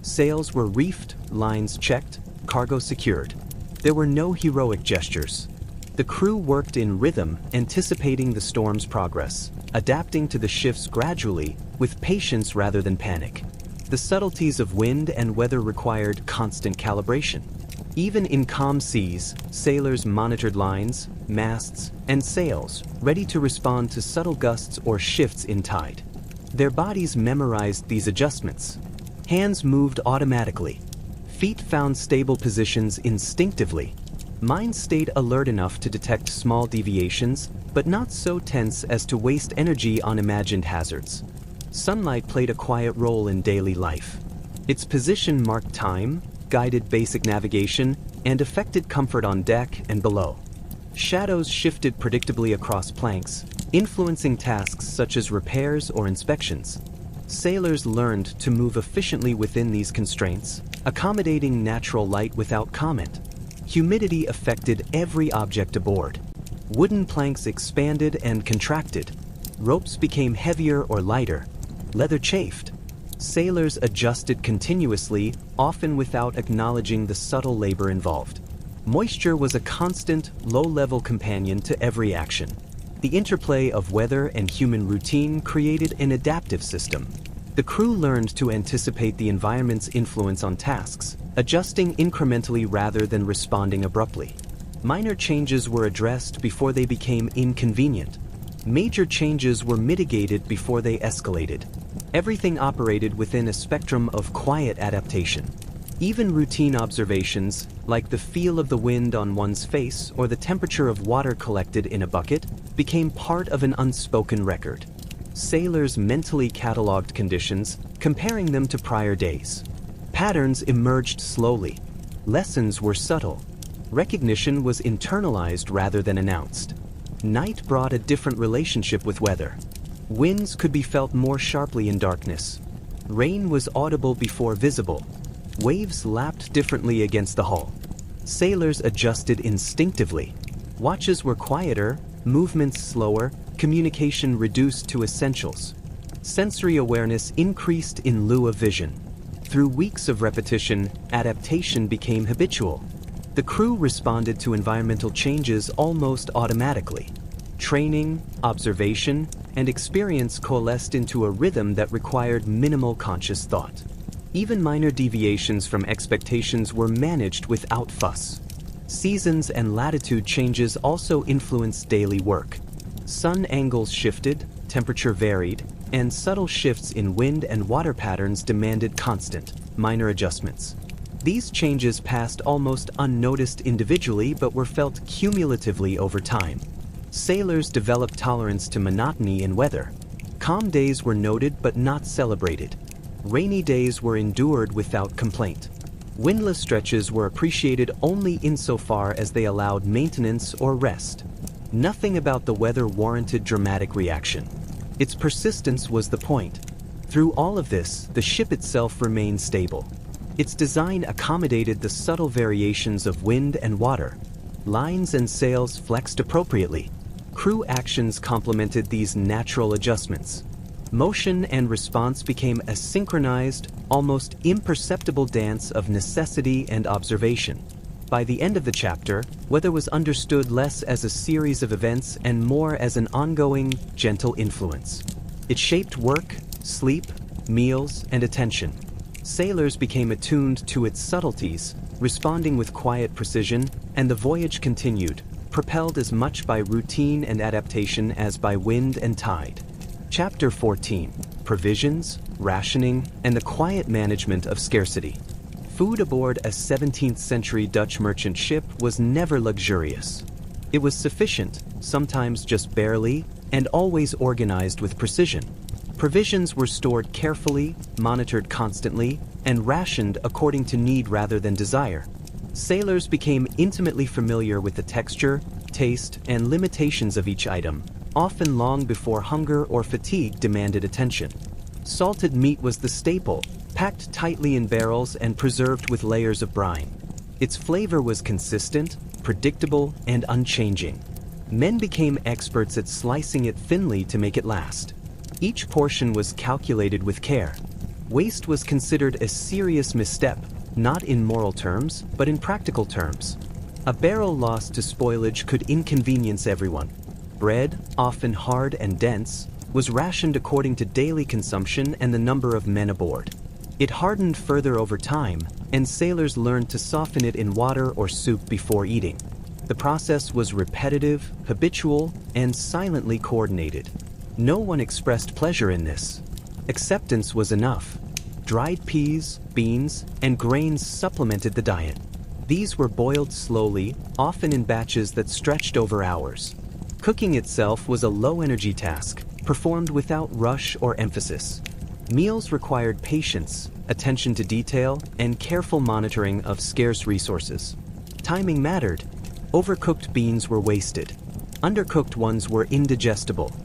Sails were reefed, lines checked, cargo secured. There were no heroic gestures. The crew worked in rhythm, anticipating the storm's progress, adapting to the shifts gradually, with patience rather than panic. The subtleties of wind and weather required constant calibration. Even in calm seas, sailors monitored lines, masts, and sails, ready to respond to subtle gusts or shifts in tide. Their bodies memorized these adjustments. Hands moved automatically. Feet found stable positions instinctively. Minds stayed alert enough to detect small deviations, but not so tense as to waste energy on imagined hazards. Sunlight played a quiet role in daily life. Its position marked time, guided basic navigation, and affected comfort on deck and below. Shadows shifted predictably across planks, influencing tasks such as repairs or inspections. Sailors learned to move efficiently within these constraints, accommodating natural light without comment. Humidity affected every object aboard. Wooden planks expanded and contracted. Ropes became heavier or lighter. Leather chafed. Sailors adjusted continuously, often without acknowledging the subtle labor involved. Moisture was a constant, low-level companion to every action. The interplay of weather and human routine created an adaptive system. The crew learned to anticipate the environment's influence on tasks, adjusting incrementally rather than responding abruptly. Minor changes were addressed before they became inconvenient. Major changes were mitigated before they escalated. Everything operated within a spectrum of quiet adaptation. Even routine observations, like the feel of the wind on one's face or the temperature of water collected in a bucket, became part of an unspoken record. Sailors mentally cataloged conditions, comparing them to prior days. Patterns emerged slowly. Lessons were subtle. Recognition was internalized rather than announced. Night brought a different relationship with weather. Winds could be felt more sharply in darkness. Rain was audible before visible. Waves lapped differently against the hull. Sailors adjusted instinctively. Watches were quieter, movements slower, communication reduced to essentials. Sensory awareness increased in lieu of vision. Through weeks of repetition, adaptation became habitual. The crew responded to environmental changes almost automatically. Training, observation, and experience coalesced into a rhythm that required minimal conscious thought. Even minor deviations from expectations were managed without fuss. Seasons and latitude changes also influenced daily work. Sun angles shifted, temperature varied, and subtle shifts in wind and water patterns demanded constant, minor adjustments. These changes passed almost unnoticed individually but were felt cumulatively over time. Sailors developed tolerance to monotony in weather. Calm days were noted but not celebrated. Rainy days were endured without complaint. Windless stretches were appreciated only insofar as they allowed maintenance or rest. Nothing about the weather warranted dramatic reaction. Its persistence was the point. Through all of this, the ship itself remained stable. Its design accommodated the subtle variations of wind and water. Lines and sails flexed appropriately. Crew actions complemented these natural adjustments. Motion and response became a synchronized, almost imperceptible dance of necessity and observation. By the end of the chapter, weather was understood less as a series of events and more as an ongoing, gentle influence. It shaped work, sleep, meals, and attention. Sailors became attuned to its subtleties, responding with quiet precision, and the voyage continued, propelled as much by routine and adaptation as by wind and tide. Chapter 14: Provisions, Rationing, and the Quiet Management of Scarcity. Food aboard a 17th-century Dutch merchant ship was never luxurious. It was sufficient, sometimes just barely, and always organized with precision. Provisions were stored carefully, monitored constantly, and rationed according to need rather than desire. Sailors became intimately familiar with the texture, taste, and limitations of each item, often long before hunger or fatigue demanded attention. Salted meat was the staple, packed tightly in barrels and preserved with layers of brine. Its flavor was consistent, predictable, and unchanging. Men became experts at slicing it thinly to make it last. Each portion was calculated with care. Waste was considered a serious misstep, not in moral terms, but in practical terms. A barrel lost to spoilage could inconvenience everyone. Bread, often hard and dense, was rationed according to daily consumption and the number of men aboard. It hardened further over time, and sailors learned to soften it in water or soup before eating. The process was repetitive, habitual, and silently coordinated. No one expressed pleasure in this. Acceptance was enough. Dried peas, beans, and grains supplemented the diet. These were boiled slowly, often in batches that stretched over hours. Cooking itself was a low-energy task, performed without rush or emphasis. Meals required patience, attention to detail, and careful monitoring of scarce resources. Timing mattered. Overcooked beans were wasted. Undercooked ones were indigestible.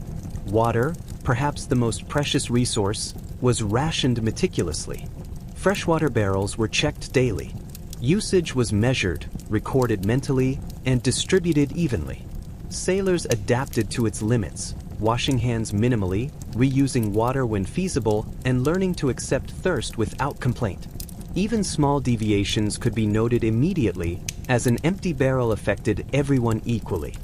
Water, perhaps the most precious resource, was rationed meticulously. Freshwater barrels were checked daily. Usage was measured, recorded mentally, and distributed evenly. Sailors adapted to its limits, washing hands minimally, reusing water when feasible, and learning to accept thirst without complaint. Even small deviations could be noted immediately, as an empty barrel affected everyone equally.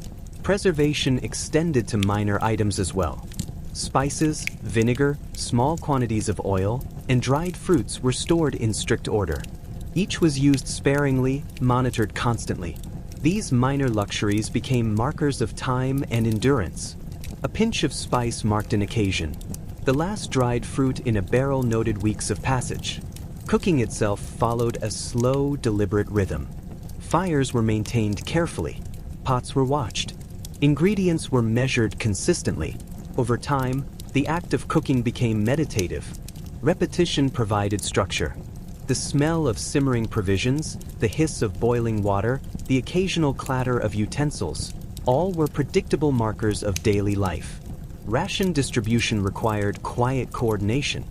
Preservation extended to minor items as well. Spices, vinegar, small quantities of oil, and dried fruits were stored in strict order. Each was used sparingly, monitored constantly. These minor luxuries became markers of time and endurance. A pinch of spice marked an occasion. The last dried fruit in a barrel noted weeks of passage. Cooking itself followed a slow, deliberate rhythm. Fires were maintained carefully. Pots were watched. Ingredients were measured consistently. Over time, the act of cooking became meditative. Repetition provided structure. The smell of simmering provisions, the hiss of boiling water, the occasional clatter of utensils, all were predictable markers of daily life. Ration distribution required quiet coordination.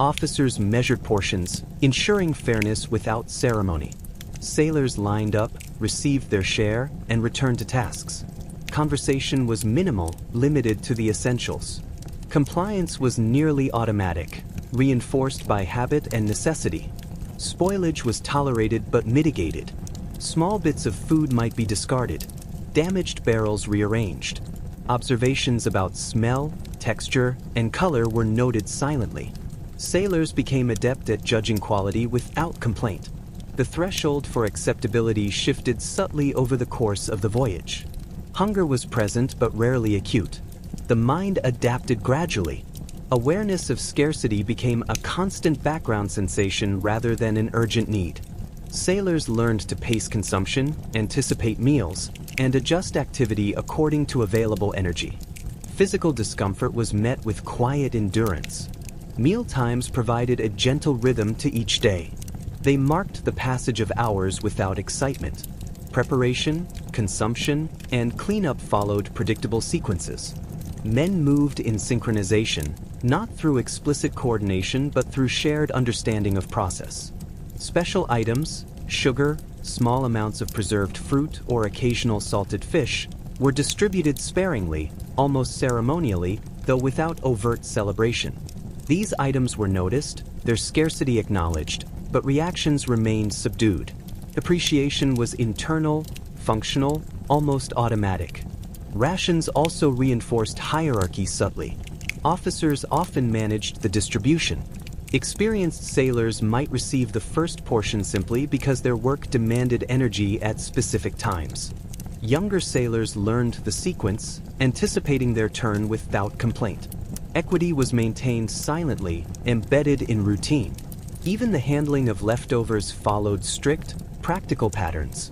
Officers measured portions, ensuring fairness without ceremony. Sailors lined up, received their share, and returned to tasks. Conversation was minimal, limited to the essentials. Compliance was nearly automatic, reinforced by habit and necessity. Spoilage was tolerated but mitigated. Small bits of food might be discarded. Damaged barrels rearranged. Observations about smell, texture, and color were noted silently. Sailors became adept at judging quality without complaint. The threshold for acceptability shifted subtly over the course of the voyage. Hunger was present but rarely acute. The mind adapted gradually. Awareness of scarcity became a constant background sensation rather than an urgent need. Sailors learned to pace consumption, anticipate meals, and adjust activity according to available energy. Physical discomfort was met with quiet endurance. Meal times provided a gentle rhythm to each day. They marked the passage of hours without excitement. Preparation, consumption, and cleanup followed predictable sequences. Men moved in synchronization, not through explicit coordination but through shared understanding of process. Special items, sugar, small amounts of preserved fruit, or occasional salted fish were distributed sparingly, almost ceremonially, though without overt celebration. These items were noticed, their scarcity acknowledged, but reactions remained subdued. Appreciation was internal, functional, almost automatic. Rations also reinforced hierarchy subtly. Officers often managed the distribution. Experienced sailors might receive the first portion simply because their work demanded energy at specific times. Younger sailors learned the sequence, anticipating their turn without complaint. Equity was maintained silently, embedded in routine. Even the handling of leftovers followed strict, practical patterns.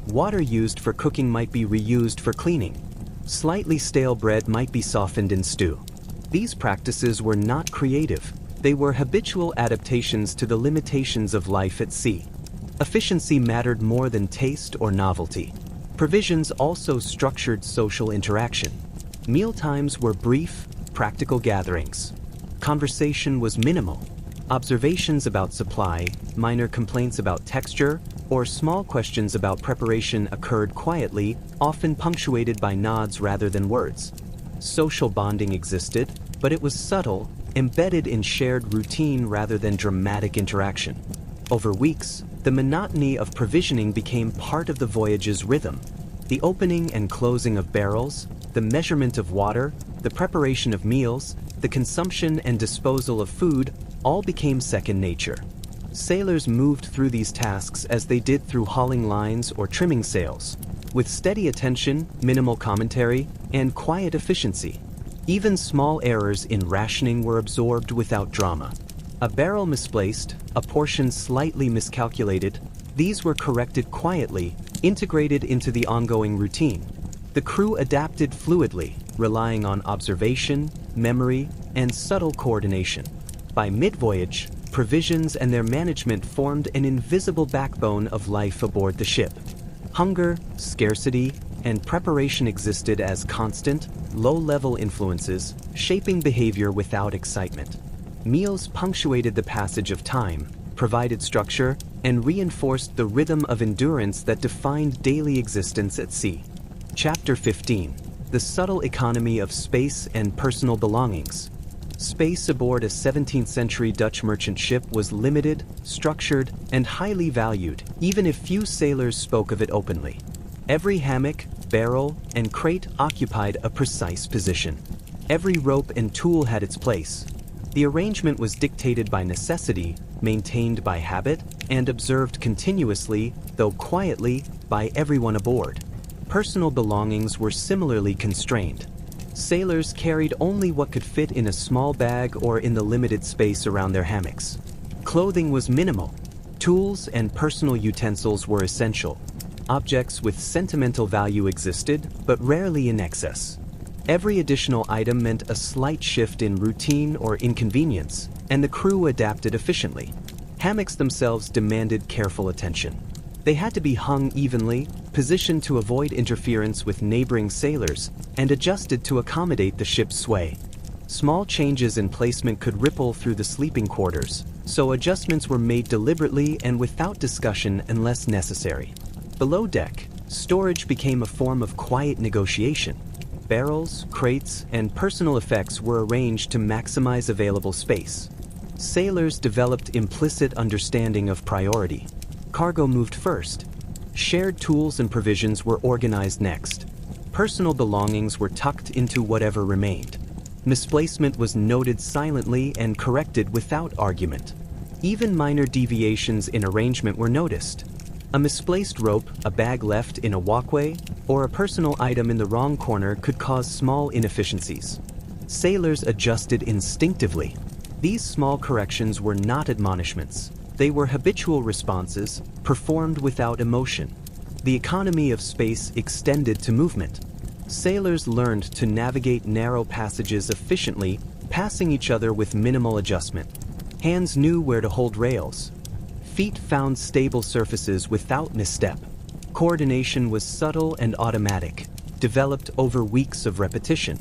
Water used for cooking might be reused for cleaning. Slightly stale bread might be softened in stew. These practices were not creative. They were habitual adaptations to the limitations of life at sea. Efficiency mattered more than taste or novelty. Provisions also structured social interaction. Mealtimes were brief, practical gatherings. Conversation was minimal. Observations about supply, minor complaints about texture, or small questions about preparation occurred quietly, often punctuated by nods rather than words. Social bonding existed, but it was subtle, embedded in shared routine rather than dramatic interaction. Over weeks, the monotony of provisioning became part of the voyage's rhythm. The opening and closing of barrels, the measurement of water, the preparation of meals, the consumption and disposal of food all became second nature. Sailors moved through these tasks as they did through hauling lines or trimming sails, with steady attention, minimal commentary, and quiet efficiency. Even small errors in rationing were absorbed without drama. A barrel misplaced, a portion slightly miscalculated, these were corrected quietly, integrated into the ongoing routine. The crew adapted fluidly, relying on observation, memory, and subtle coordination. By mid-voyage, provisions and their management formed an invisible backbone of life aboard the ship. Hunger, scarcity, and preparation existed as constant, low-level influences, shaping behavior without excitement. Meals punctuated the passage of time, provided structure, and reinforced the rhythm of endurance that defined daily existence at sea. Chapter 15: The Subtle Economy of Space and Personal Belongings. Space aboard a 17th-century Dutch merchant ship was limited, structured, and highly valued, even if few sailors spoke of it openly. Every hammock, barrel, and crate occupied a precise position. Every rope and tool had its place. The arrangement was dictated by necessity, maintained by habit, and observed continuously, though quietly, by everyone aboard. Personal belongings were similarly constrained. Sailors carried only what could fit in a small bag or in the limited space around their hammocks. Clothing was minimal. Tools and personal utensils were essential. Objects with sentimental value existed, but rarely in excess. Every additional item meant a slight shift in routine or inconvenience, and the crew adapted efficiently. Hammocks themselves demanded careful attention. They had to be hung evenly, positioned to avoid interference with neighboring sailors, and adjusted to accommodate the ship's sway. Small changes in placement could ripple through the sleeping quarters, so adjustments were made deliberately and without discussion unless necessary. Below deck, storage became a form of quiet negotiation. Barrels, crates, and personal effects were arranged to maximize available space. Sailors developed implicit understanding of priority. Cargo moved first. Shared tools and provisions were organized next. Personal belongings were tucked into whatever remained. Misplacement was noted silently and corrected without argument. Even minor deviations in arrangement were noticed. A misplaced rope, a bag left in a walkway, or a personal item in the wrong corner could cause small inefficiencies. Sailors adjusted instinctively. These small corrections were not admonishments. They were habitual responses, performed without emotion. The economy of space extended to movement. Sailors learned to navigate narrow passages efficiently, passing each other with minimal adjustment. Hands knew where to hold rails. Feet found stable surfaces without misstep. Coordination was subtle and automatic, developed over weeks of repetition.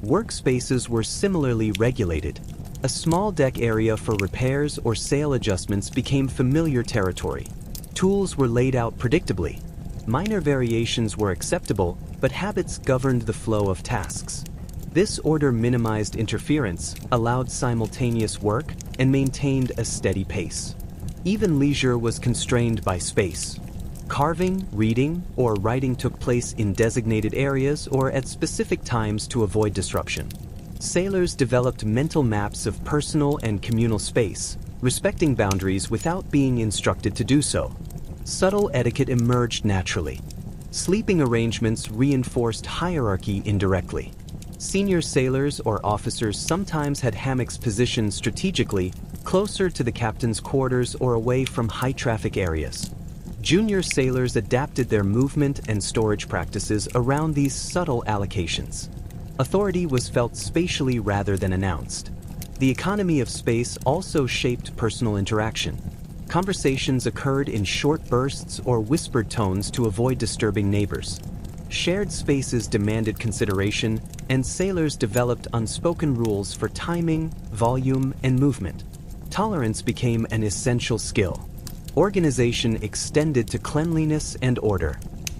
Workspaces were similarly regulated. A small deck area for repairs or sail adjustments became familiar territory. Tools were laid out predictably. Minor variations were acceptable, but habits governed the flow of tasks. This order minimized interference, allowed simultaneous work, and maintained a steady pace. Even leisure was constrained by space. Carving, reading, or writing took place in designated areas or at specific times to avoid disruption. Sailors developed mental maps of personal and communal space, respecting boundaries without being instructed to do so. Subtle etiquette emerged naturally. Sleeping arrangements reinforced hierarchy indirectly. Senior sailors or officers sometimes had hammocks positioned strategically, closer to the captain's quarters or away from high-traffic areas. Junior sailors adapted their movement and storage practices around these subtle allocations. Authority was felt spatially rather than announced. The economy of space also shaped personal interaction. Conversations occurred in short bursts or whispered tones to avoid disturbing neighbors. Shared spaces demanded consideration, and sailors developed unspoken rules for timing, volume, and movement. Tolerance became an essential skill. Organization extended to cleanliness and order.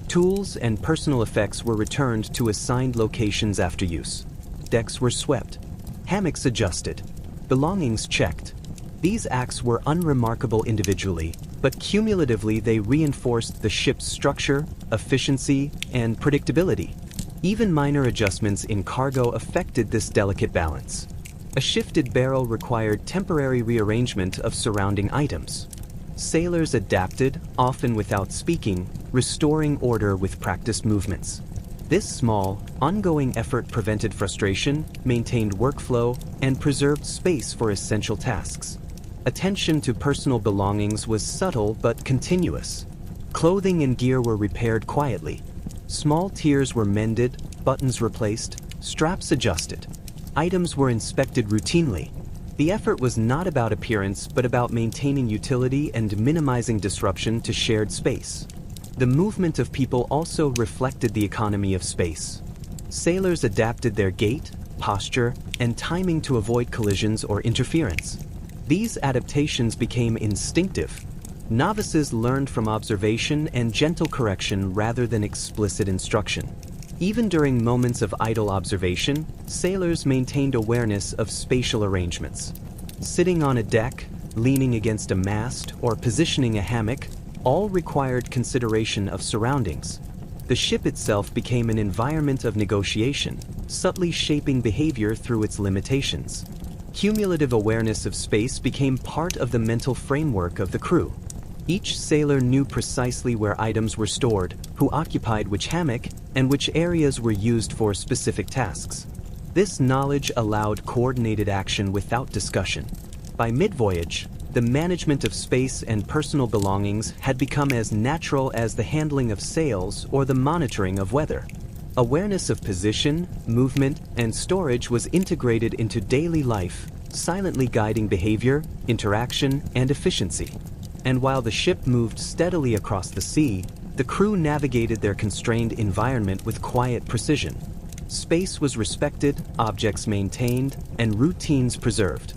Tools and personal effects were returned to assigned locations after use. Decks were swept. Hammocks adjusted. Belongings checked. These acts were unremarkable individually, but cumulatively they reinforced the ship's structure, efficiency, and predictability. Even minor adjustments in cargo affected this delicate balance. A shifted barrel required temporary rearrangement of surrounding items. Sailors adapted, often without speaking, restoring order with practiced movements. This small, ongoing effort prevented frustration, maintained workflow, and preserved space for essential tasks. Attention to personal belongings was subtle but continuous. Clothing and gear were repaired quietly. Small tears were mended, buttons replaced, straps adjusted. Items were inspected routinely. The effort was not about appearance but about maintaining utility and minimizing disruption to shared space. The movement of people also reflected the economy of space. Sailors adapted their gait, posture, and timing to avoid collisions or interference. These adaptations became instinctive. Novices learned from observation and gentle correction rather than explicit instruction. Even during moments of idle observation, sailors maintained awareness of spatial arrangements. Sitting on a deck, leaning against a mast, or positioning a hammock all required consideration of surroundings. The ship itself became an environment of negotiation, subtly shaping behavior through its limitations. Cumulative awareness of space became part of the mental framework of the crew. Each sailor knew precisely where items were stored, who occupied which hammock, and which areas were used for specific tasks. This knowledge allowed coordinated action without discussion. By mid-voyage, the management of space and personal belongings had become as natural as the handling of sails or the monitoring of weather. Awareness of position, movement, and storage was integrated into daily life, silently guiding behavior, interaction, and efficiency. And while the ship moved steadily across the sea, the crew navigated their constrained environment with quiet precision. Space was respected, objects maintained, and routines preserved.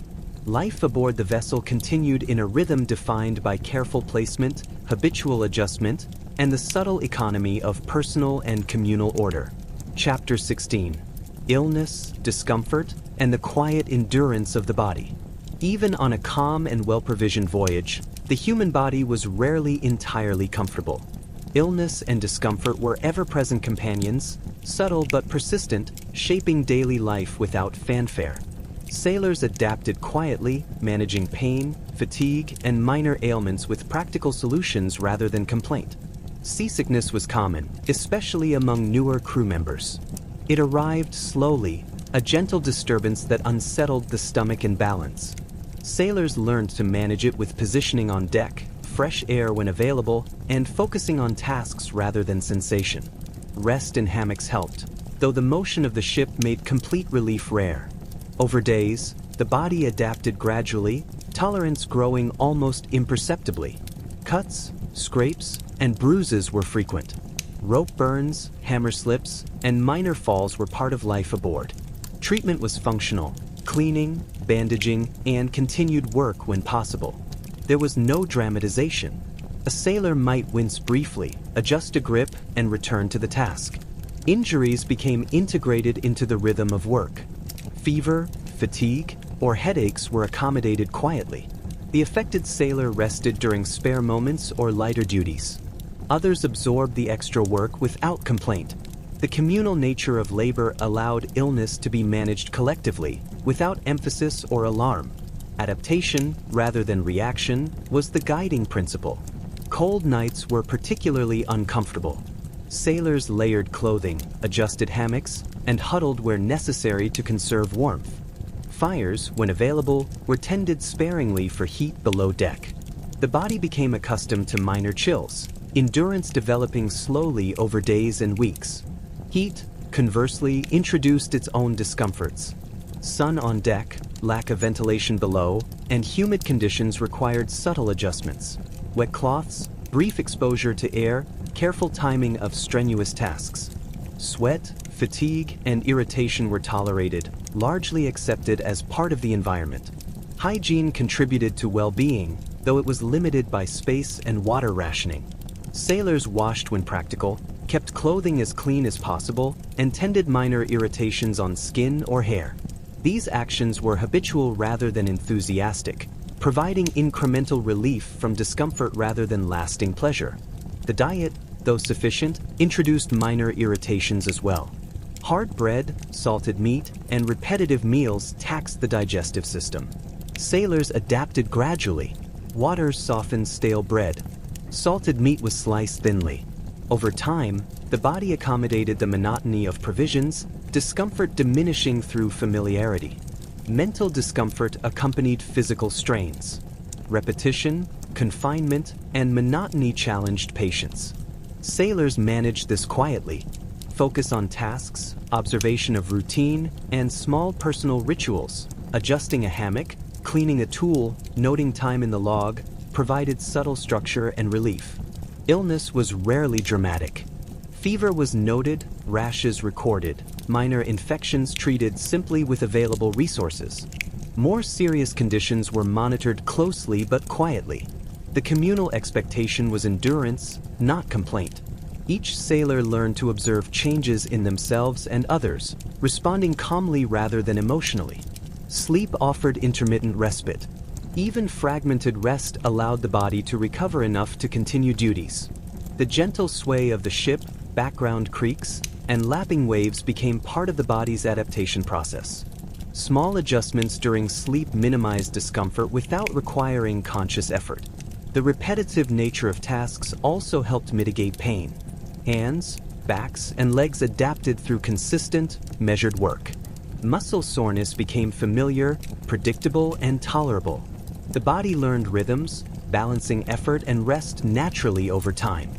Life aboard the vessel continued in a rhythm defined by careful placement, habitual adjustment, and the subtle economy of personal and communal order. Chapter 16. Illness, discomfort, and the quiet endurance of the body. Even on a calm and well-provisioned voyage, the human body was rarely entirely comfortable. Illness and discomfort were ever-present companions, subtle but persistent, shaping daily life without fanfare. Sailors adapted quietly, managing pain, fatigue, and minor ailments with practical solutions rather than complaint. Seasickness was common, especially among newer crew members. It arrived slowly, a gentle disturbance that unsettled the stomach and balance. Sailors learned to manage it with positioning on deck, fresh air when available, and focusing on tasks rather than sensation. Rest in hammocks helped, though the motion of the ship made complete relief rare. Over days, the body adapted gradually, tolerance growing almost imperceptibly. Cuts, scrapes, and bruises were frequent. Rope burns, hammer slips, and minor falls were part of life aboard. Treatment was functional, cleaning, bandaging, and continued work when possible. There was no dramatization. A sailor might wince briefly, adjust a grip, and return to the task. Injuries became integrated into the rhythm of work. Fever, fatigue, or headaches were accommodated quietly. The affected sailor rested during spare moments or lighter duties. Others absorbed the extra work without complaint. The communal nature of labor allowed illness to be managed collectively, without emphasis or alarm. Adaptation, rather than reaction, was the guiding principle. Cold nights were particularly uncomfortable. Sailors layered clothing, adjusted hammocks, and huddled where necessary to conserve warmth. Fires, when available, were tended sparingly for heat below deck. The body became accustomed to minor chills, endurance developing slowly over days and weeks. Heat, conversely, introduced its own discomforts. Sun on deck, lack of ventilation below, and humid conditions required subtle adjustments. Wet cloths, brief exposure to air, careful timing of strenuous tasks. Sweat, fatigue, and irritation were tolerated, largely accepted as part of the environment. Hygiene contributed to well-being, though it was limited by space and water rationing. Sailors washed when practical, kept clothing as clean as possible, and tended minor irritations on skin or hair. These actions were habitual rather than enthusiastic, providing incremental relief from discomfort rather than lasting pleasure. The diet, though sufficient, introduced minor irritations as well. Hard bread, salted meat, and repetitive meals taxed the digestive system. Sailors adapted gradually. Water softened stale bread. Salted meat was sliced thinly. Over time, the body accommodated the monotony of provisions, discomfort diminishing through familiarity. Mental discomfort accompanied physical strains. Repetition, confinement, and monotony challenged patience. Sailors managed this quietly. Focus on tasks, observation of routine, and small personal rituals. Adjusting a hammock, cleaning a tool, noting time in the log, provided subtle structure and relief. Illness was rarely dramatic. Fever was noted, rashes recorded, minor infections treated simply with available resources. More serious conditions were monitored closely but quietly. The communal expectation was endurance, not complaint. Each sailor learned to observe changes in themselves and others, responding calmly rather than emotionally. Sleep offered intermittent respite. Even fragmented rest allowed the body to recover enough to continue duties. The gentle sway of the ship, background creaks, and lapping waves became part of the body's adaptation process. Small adjustments during sleep minimized discomfort without requiring conscious effort. The repetitive nature of tasks also helped mitigate pain. Hands, backs, and legs adapted through consistent, measured work. Muscle soreness became familiar, predictable, and tolerable. The body learned rhythms, balancing effort and rest naturally over time.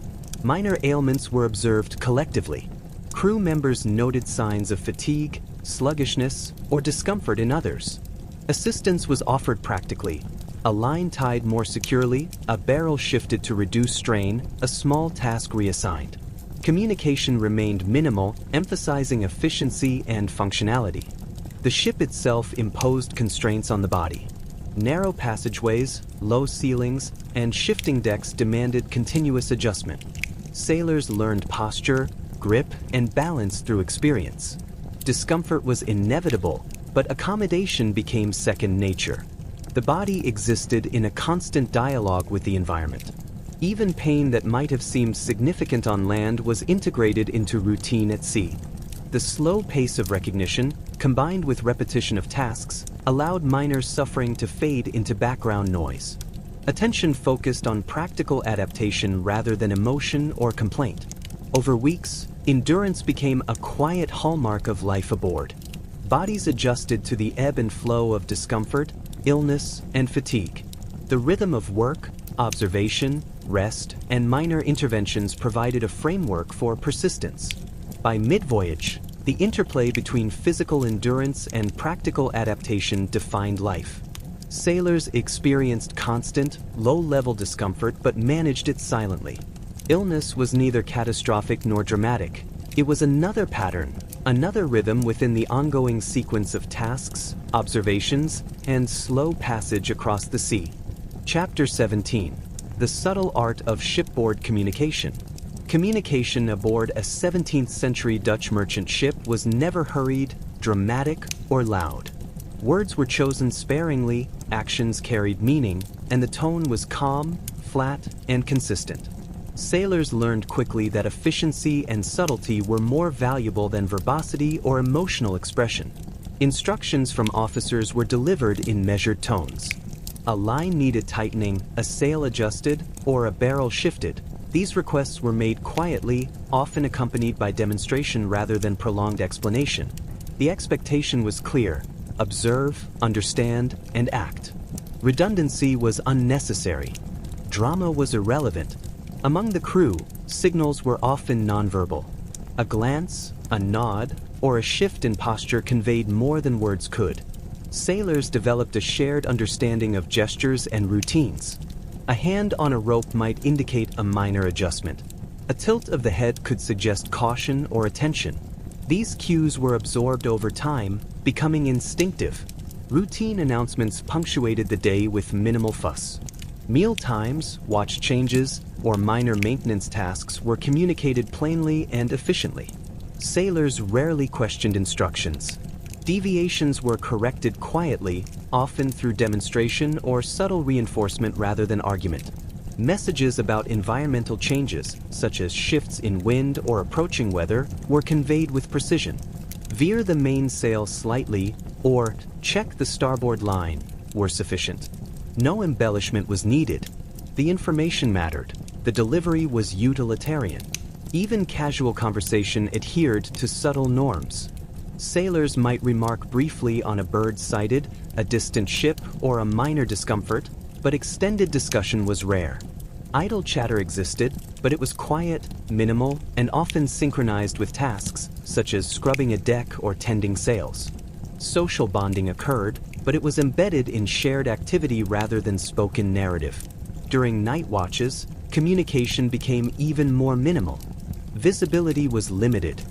Minor ailments were observed collectively. Crew members noted signs of fatigue, sluggishness, or discomfort in others. Assistance was offered practically. A line tied more securely, a barrel shifted to reduce strain, a small task reassigned. Communication remained minimal, emphasizing efficiency and functionality. The ship itself imposed constraints on the body. Narrow passageways, low ceilings, and shifting decks demanded continuous adjustment. Sailors learned posture, grip, and balance through experience. Discomfort was inevitable, but accommodation became second nature. The body existed in a constant dialogue with the environment. Even pain that might have seemed significant on land was integrated into routine at sea. The slow pace of recognition, combined with repetition of tasks, allowed minor suffering to fade into background noise. Attention focused on practical adaptation rather than emotion or complaint. Over weeks, endurance became a quiet hallmark of life aboard. Bodies adjusted to the ebb and flow of discomfort, illness, and fatigue. The rhythm of work, observation, rest, and minor interventions provided a framework for persistence. By mid-voyage, the interplay between physical endurance and practical adaptation defined life. Sailors experienced constant, low-level discomfort but managed it silently. Illness was neither catastrophic nor dramatic. It was another pattern, another rhythm within the ongoing sequence of tasks, observations, and slow passage across the sea. Chapter 17. The Subtle Art of Shipboard Communication. Communication aboard a 17th-century Dutch merchant ship was never hurried, dramatic, or loud. Words were chosen sparingly, actions carried meaning, and the tone was calm, flat, and consistent. Sailors learned quickly that efficiency and subtlety were more valuable than verbosity or emotional expression. Instructions from officers were delivered in measured tones. A line needed tightening, a sail adjusted, or a barrel shifted. These requests were made quietly, often accompanied by demonstration rather than prolonged explanation. The expectation was clear: observe, understand, and act. Redundancy was unnecessary. Drama was irrelevant. Among the crew, signals were often nonverbal. A glance, a nod, or a shift in posture conveyed more than words could. Sailors developed a shared understanding of gestures and routines. A hand on a rope might indicate a minor adjustment. A tilt of the head could suggest caution or attention. These cues were absorbed over time, becoming instinctive. Routine announcements punctuated the day with minimal fuss. Meal times, watch changes, or minor maintenance tasks were communicated plainly and efficiently. Sailors rarely questioned instructions. Deviations were corrected quietly, often through demonstration or subtle reinforcement rather than argument. Messages about environmental changes, such as shifts in wind or approaching weather, were conveyed with precision. Veer the mainsail slightly or check the starboard line were sufficient. No embellishment was needed. The information mattered. The delivery was utilitarian. Even casual conversation adhered to subtle norms. Sailors might remark briefly on a bird sighted, a distant ship, or a minor discomfort, but extended discussion was rare. Idle chatter existed, but it was quiet, minimal, and often synchronized with tasks, such as scrubbing a deck or tending sails. Social bonding occurred, but it was embedded in shared activity rather than spoken narrative. During night watches, communication became even more minimal. Visibility was limited.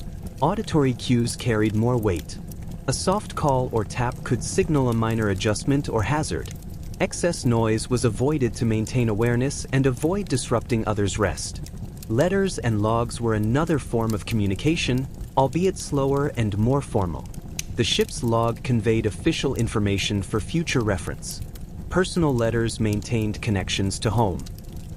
Auditory cues carried more weight. A soft call or tap could signal a minor adjustment or hazard. Excess noise was avoided to maintain awareness and avoid disrupting others' rest. Letters and logs were another form of communication, albeit slower and more formal. The ship's log conveyed official information for future reference. Personal letters maintained connections to home.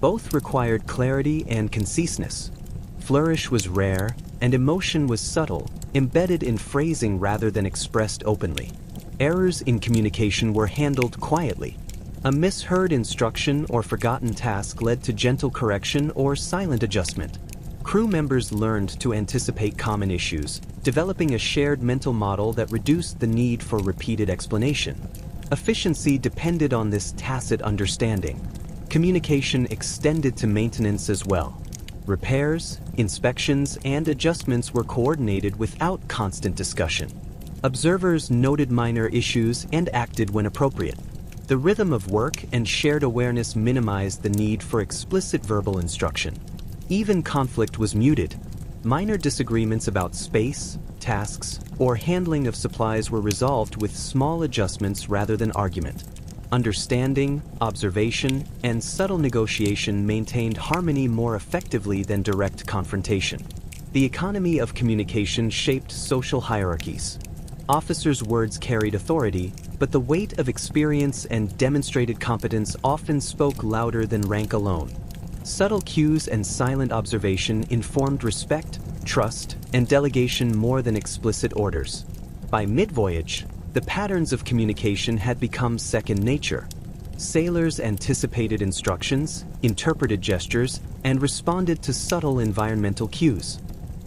Both required clarity and conciseness. Flourish was rare, and emotion was subtle, embedded in phrasing rather than expressed openly. Errors in communication were handled quietly. A misheard instruction or forgotten task led to gentle correction or silent adjustment. Crew members learned to anticipate common issues, developing a shared mental model that reduced the need for repeated explanation. Efficiency depended on this tacit understanding. Communication extended to maintenance as well. Repairs, inspections, and adjustments were coordinated without constant discussion. Observers noted minor issues and acted when appropriate. The rhythm of work and shared awareness minimized the need for explicit verbal instruction. Even conflict was muted. Minor disagreements about space, tasks, or handling of supplies were resolved with small adjustments rather than argument. Understanding, observation, and subtle negotiation maintained harmony more effectively than direct confrontation. The economy of communication shaped social hierarchies. Officers' words carried authority, but the weight of experience and demonstrated competence often spoke louder than rank alone. Subtle cues and silent observation informed respect, trust, and delegation more than explicit orders. By mid-voyage, the patterns of communication had become second nature. Sailors anticipated instructions, interpreted gestures, and responded to subtle environmental cues.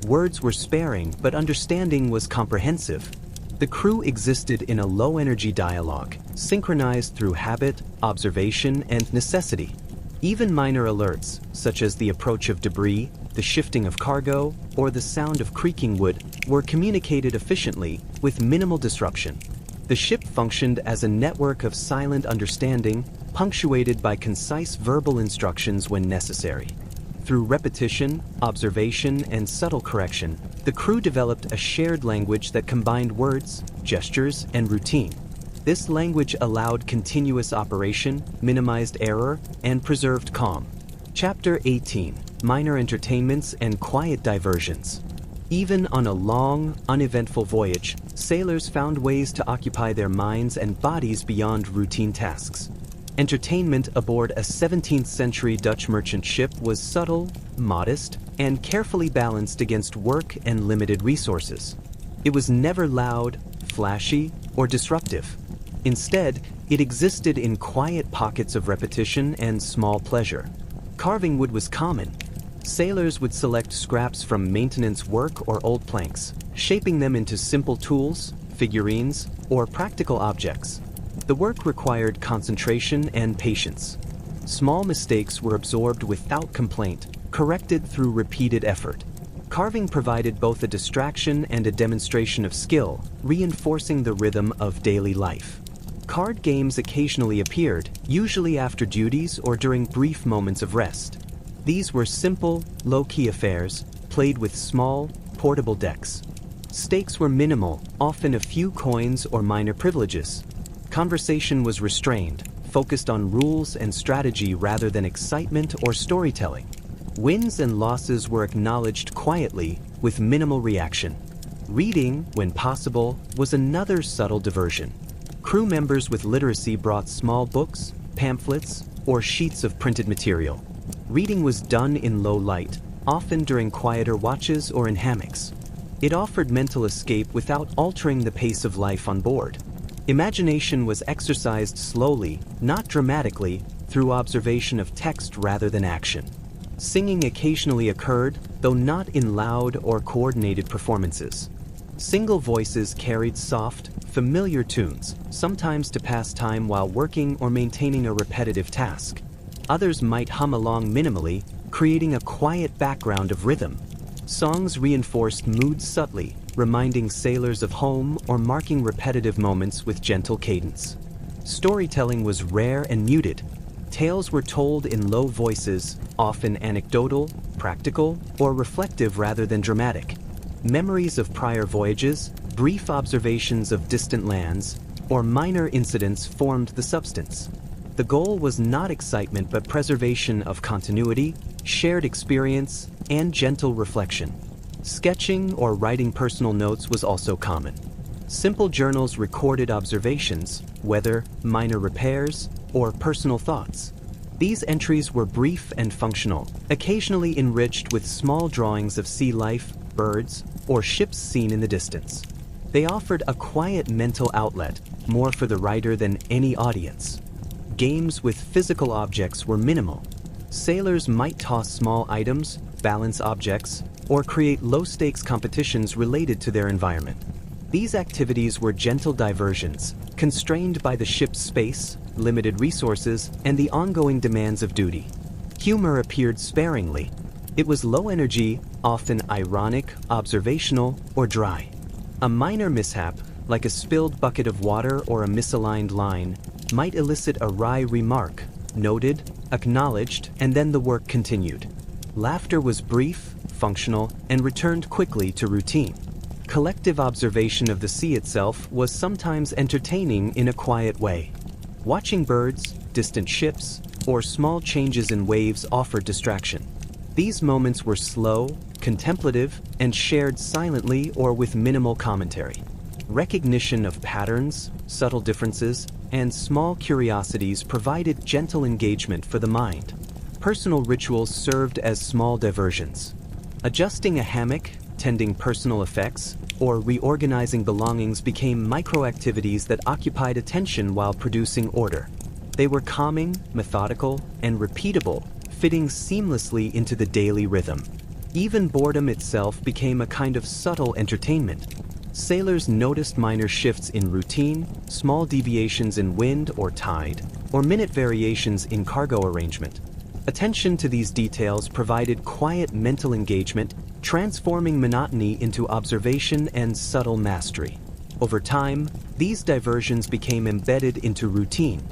Words were sparing, but understanding was comprehensive. The crew existed in a low-energy dialogue, synchronized through habit, observation, and necessity. Even minor alerts, such as the approach of debris, the shifting of cargo, or the sound of creaking wood, were communicated efficiently, with minimal disruption. The ship functioned as a network of silent understanding, punctuated by concise verbal instructions when necessary. Through repetition, observation, and subtle correction, the crew developed a shared language that combined words, gestures, and routine. This language allowed continuous operation, minimized error, and preserved calm. Chapter 18: Minor Entertainments and Quiet Diversions. Even on a long, uneventful voyage, sailors found ways to occupy their minds and bodies beyond routine tasks. Entertainment aboard a 17th-century Dutch merchant ship was subtle, modest, and carefully balanced against work and limited resources. It was never loud, flashy, or disruptive. Instead, it existed in quiet pockets of repetition and small pleasure. Carving wood was common. Sailors would select scraps from maintenance work or old planks, shaping them into simple tools, figurines, or practical objects. The work required concentration and patience. Small mistakes were absorbed without complaint, corrected through repeated effort. Carving provided both a distraction and a demonstration of skill, reinforcing the rhythm of daily life. Card games occasionally appeared, usually after duties or during brief moments of rest. These were simple, low-key affairs, played with small, portable decks. Stakes were minimal, often a few coins or minor privileges. Conversation was restrained, focused on rules and strategy rather than excitement or storytelling. Wins and losses were acknowledged quietly, with minimal reaction. Reading, when possible, was another subtle diversion. Crew members with literacy brought small books, pamphlets, or sheets of printed material. Reading was done in low light, often during quieter watches or in hammocks. It offered mental escape without altering the pace of life on board. Imagination was exercised slowly, not dramatically, through observation of text rather than action. Singing occasionally occurred, though not in loud or coordinated performances. Single voices carried soft, familiar tunes, sometimes to pass time while working or maintaining a repetitive task. Others might hum along minimally, creating a quiet background of rhythm. Songs reinforced mood subtly, reminding sailors of home or marking repetitive moments with gentle cadence. Storytelling was rare and muted. Tales were told in low voices, often anecdotal, practical, or reflective rather than dramatic. Memories of prior voyages, brief observations of distant lands, or minor incidents formed the substance. The goal was not excitement but preservation of continuity, shared experience, and gentle reflection. Sketching or writing personal notes was also common. Simple journals recorded observations, weather, minor repairs, or personal thoughts. These entries were brief and functional, occasionally enriched with small drawings of sea life, birds, or ships seen in the distance. They offered a quiet mental outlet, more for the writer than any audience. Games with physical objects were minimal. Sailors might toss small items, balance objects, or create low-stakes competitions related to their environment. These activities were gentle diversions, constrained by the ship's space, limited resources, and the ongoing demands of duty. Humor appeared sparingly. It was low energy, often ironic, observational, or dry. A minor mishap, like a spilled bucket of water or a misaligned line, might elicit a wry remark, noted, acknowledged, and then the work continued. Laughter was brief, functional, and returned quickly to routine. Collective observation of the sea itself was sometimes entertaining in a quiet way. Watching birds, distant ships, or small changes in waves offered distraction. These moments were slow, contemplative, and shared silently or with minimal commentary. Recognition of patterns, subtle differences, and small curiosities provided gentle engagement for the mind. Personal rituals served as small diversions. Adjusting a hammock, tending personal effects, or reorganizing belongings became micro-activities that occupied attention while producing order. They were calming, methodical, and repeatable, fitting seamlessly into the daily rhythm. Even boredom itself became a kind of subtle entertainment. Sailors noticed minor shifts in routine, small deviations in wind or tide, or minute variations in cargo arrangement. Attention to these details provided quiet mental engagement, transforming monotony into observation and subtle mastery. Over time, these diversions became embedded into routine.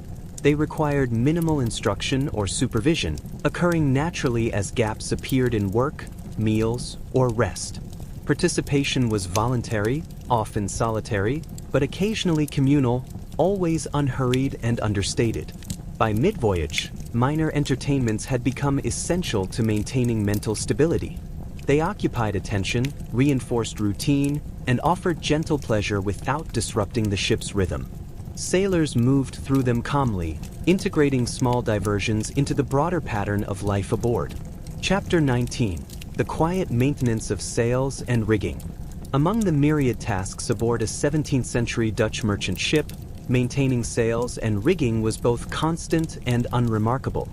They required minimal instruction or supervision, occurring naturally as gaps appeared in work, meals, or rest. Participation was voluntary, often solitary, but occasionally communal, always unhurried and understated. By mid-voyage, minor entertainments had become essential to maintaining mental stability. They occupied attention, reinforced routine, and offered gentle pleasure without disrupting the ship's rhythm. Sailors moved through them calmly, integrating small diversions into the broader pattern of life aboard. Chapter 19. The quiet maintenance of sails and rigging. Among the myriad tasks aboard a 17th-century Dutch merchant ship, maintaining sails and rigging was both constant and unremarkable.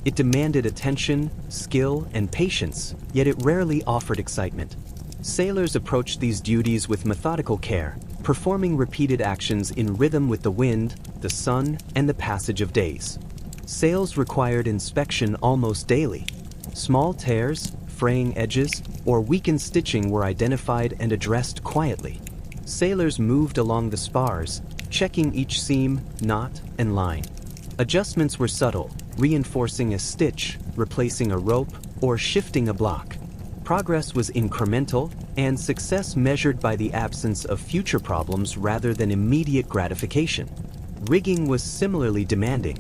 It demanded attention, skill, and patience, yet it rarely offered excitement. Sailors approached these duties with methodical care, performing repeated actions in rhythm with the wind, the sun, and the passage of days. Sails required inspection almost daily. Small tears, fraying edges, or weakened stitching were identified and addressed quietly. Sailors moved along the spars, checking each seam, knot, and line. Adjustments were subtle, reinforcing a stitch, replacing a rope, or shifting a block. Progress was incremental, and success measured by the absence of future problems rather than immediate gratification. Rigging was similarly demanding.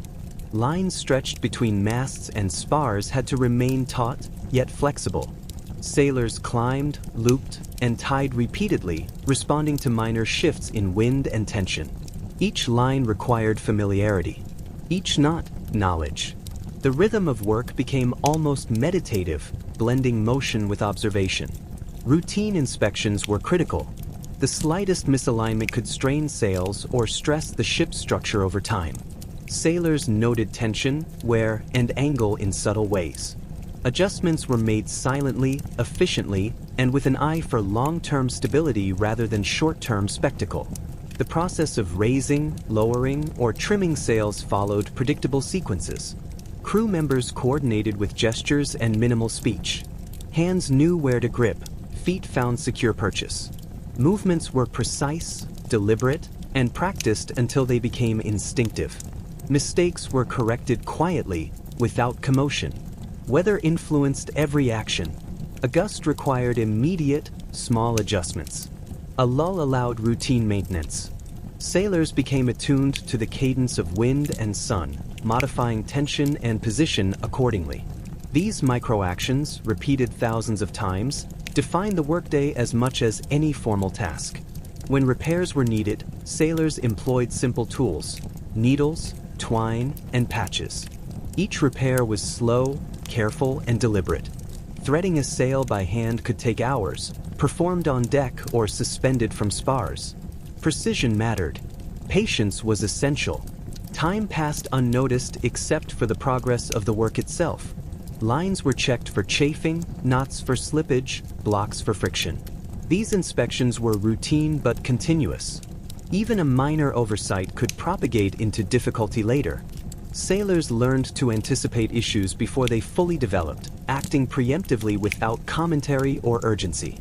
Lines stretched between masts and spars had to remain taut, yet flexible. Sailors climbed, looped, and tied repeatedly, responding to minor shifts in wind and tension. Each line required familiarity. Each knot, knowledge. The rhythm of work became almost meditative, blending motion with observation. Routine inspections were critical. The slightest misalignment could strain sails or stress the ship's structure over time. Sailors noted tension, wear, and angle in subtle ways. Adjustments were made silently, efficiently, and with an eye for long-term stability rather than short-term spectacle. The process of raising, lowering, or trimming sails followed predictable sequences. Crew members coordinated with gestures and minimal speech. Hands knew where to grip, feet found secure purchase. Movements were precise, deliberate, and practiced until they became instinctive. Mistakes were corrected quietly, without commotion. Weather influenced every action. A gust required immediate, small adjustments. A lull allowed routine maintenance. Sailors became attuned to the cadence of wind and sun, modifying tension and position accordingly. These microactions, repeated thousands of times, defined the workday as much as any formal task. When repairs were needed, sailors employed simple tools: needles, twine, and patches. Each repair was slow, careful, and deliberate. Threading a sail by hand could take hours, performed on deck or suspended from spars. Precision mattered. Patience was essential. Time passed unnoticed except for the progress of the work itself. Lines were checked for chafing, knots for slippage, blocks for friction. These inspections were routine but continuous. Even a minor oversight could propagate into difficulty later. Sailors learned to anticipate issues before they fully developed, acting preemptively without commentary or urgency.